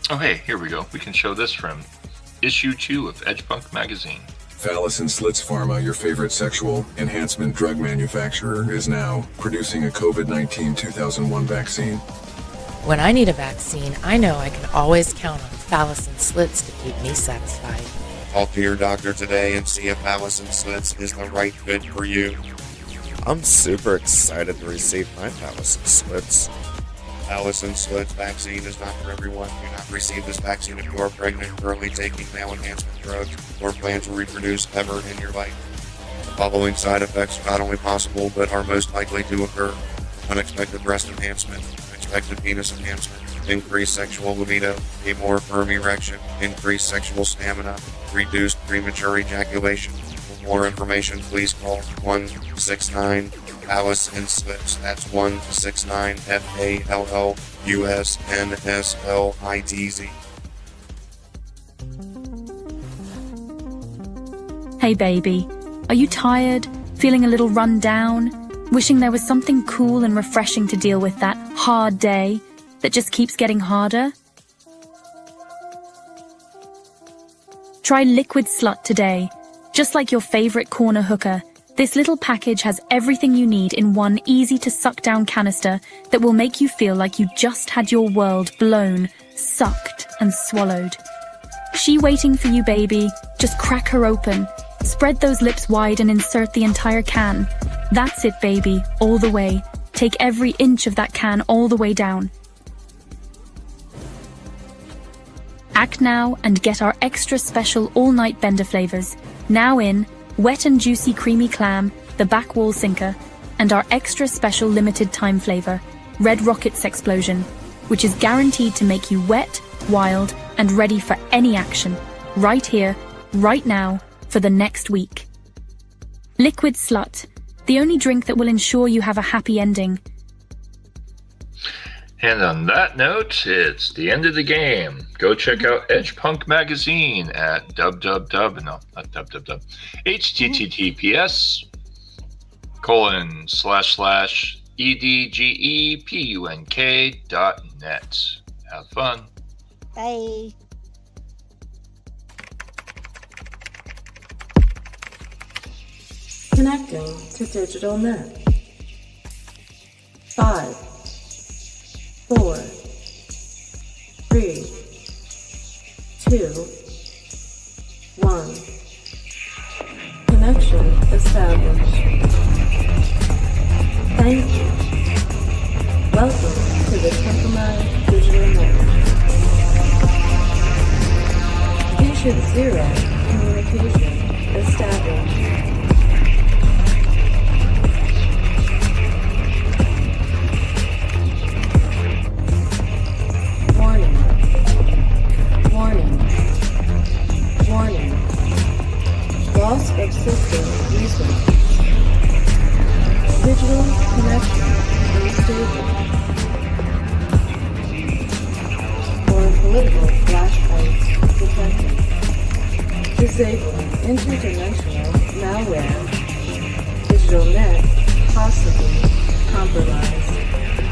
Oh hey, here we go. We can show this from issue 2 of Edgepunk magazine. Phallus and Slits Pharma, your favorite sexual enhancement drug manufacturer, is now producing a COVID-19 2001 vaccine. When I need a vaccine, I know I can always count on Phallus and Slits to keep me satisfied. Talk to your doctor today and see if Phallus and Slits is the right fit for you. I'm super excited to receive my Phallus and Slits. Phallus and Slits vaccine is not for everyone. Do not receive this vaccine if you are pregnant, currently taking male enhancement drugs, or plan to reproduce ever in your life. The following side effects are not only possible, but are most likely to occur. Unexpected breast enhancement, unexpected penis enhancement, increased sexual libido, a more firm erection, increased sexual stamina, reduced premature ejaculation. For more information, please call 169 Phallus and Slits. That's 169 FALLUSNSLITZ. Hey baby, are you tired? Feeling a little run down? Wishing there was something cool and refreshing to deal with that hard day that just keeps getting harder? Try Liquid Slut today. Just like your favorite corner hooker, this little package has everything you need in one easy-to-suck-down canister that will make you feel like you just had your world blown, sucked, and swallowed. She waiting for you, baby. Just crack her open. Spread those lips wide and insert the entire can. That's it, baby, all the way. Take every inch of that can all the way down. Act now and get our extra special all-night bender flavors. Now in Wet and Juicy Creamy Clam, the Back Wall Sinker, and our extra special limited time flavor, Red Rockets Explosion, which is guaranteed to make you wet, wild, and ready for any action, right here, right now, for the next week. Liquid Slut, the only drink that will ensure you have a happy ending. And on that note, it's the end of the game. Go check out Edgepunk magazine at https://edgepunk.net. Have fun. Bye. Connecting to digital net. 5, 4, 3, 2, 1. Connection established. Thank you. Welcome to the Temperament Digital Network. Patient 0 communication established. Warning. Loss of system resources. Digital connection unstable. Or political flashpoints detected. Disabling interdimensional malware. Digital net possibly compromised.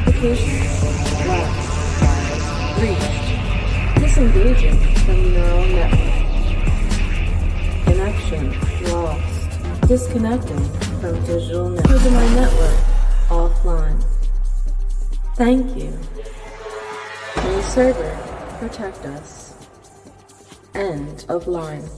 Applications locked. Files breached. Disengaging from neural network. Connection lost. Disconnecting from digital network. To my network offline. Thank you. May the server protect us. End of line.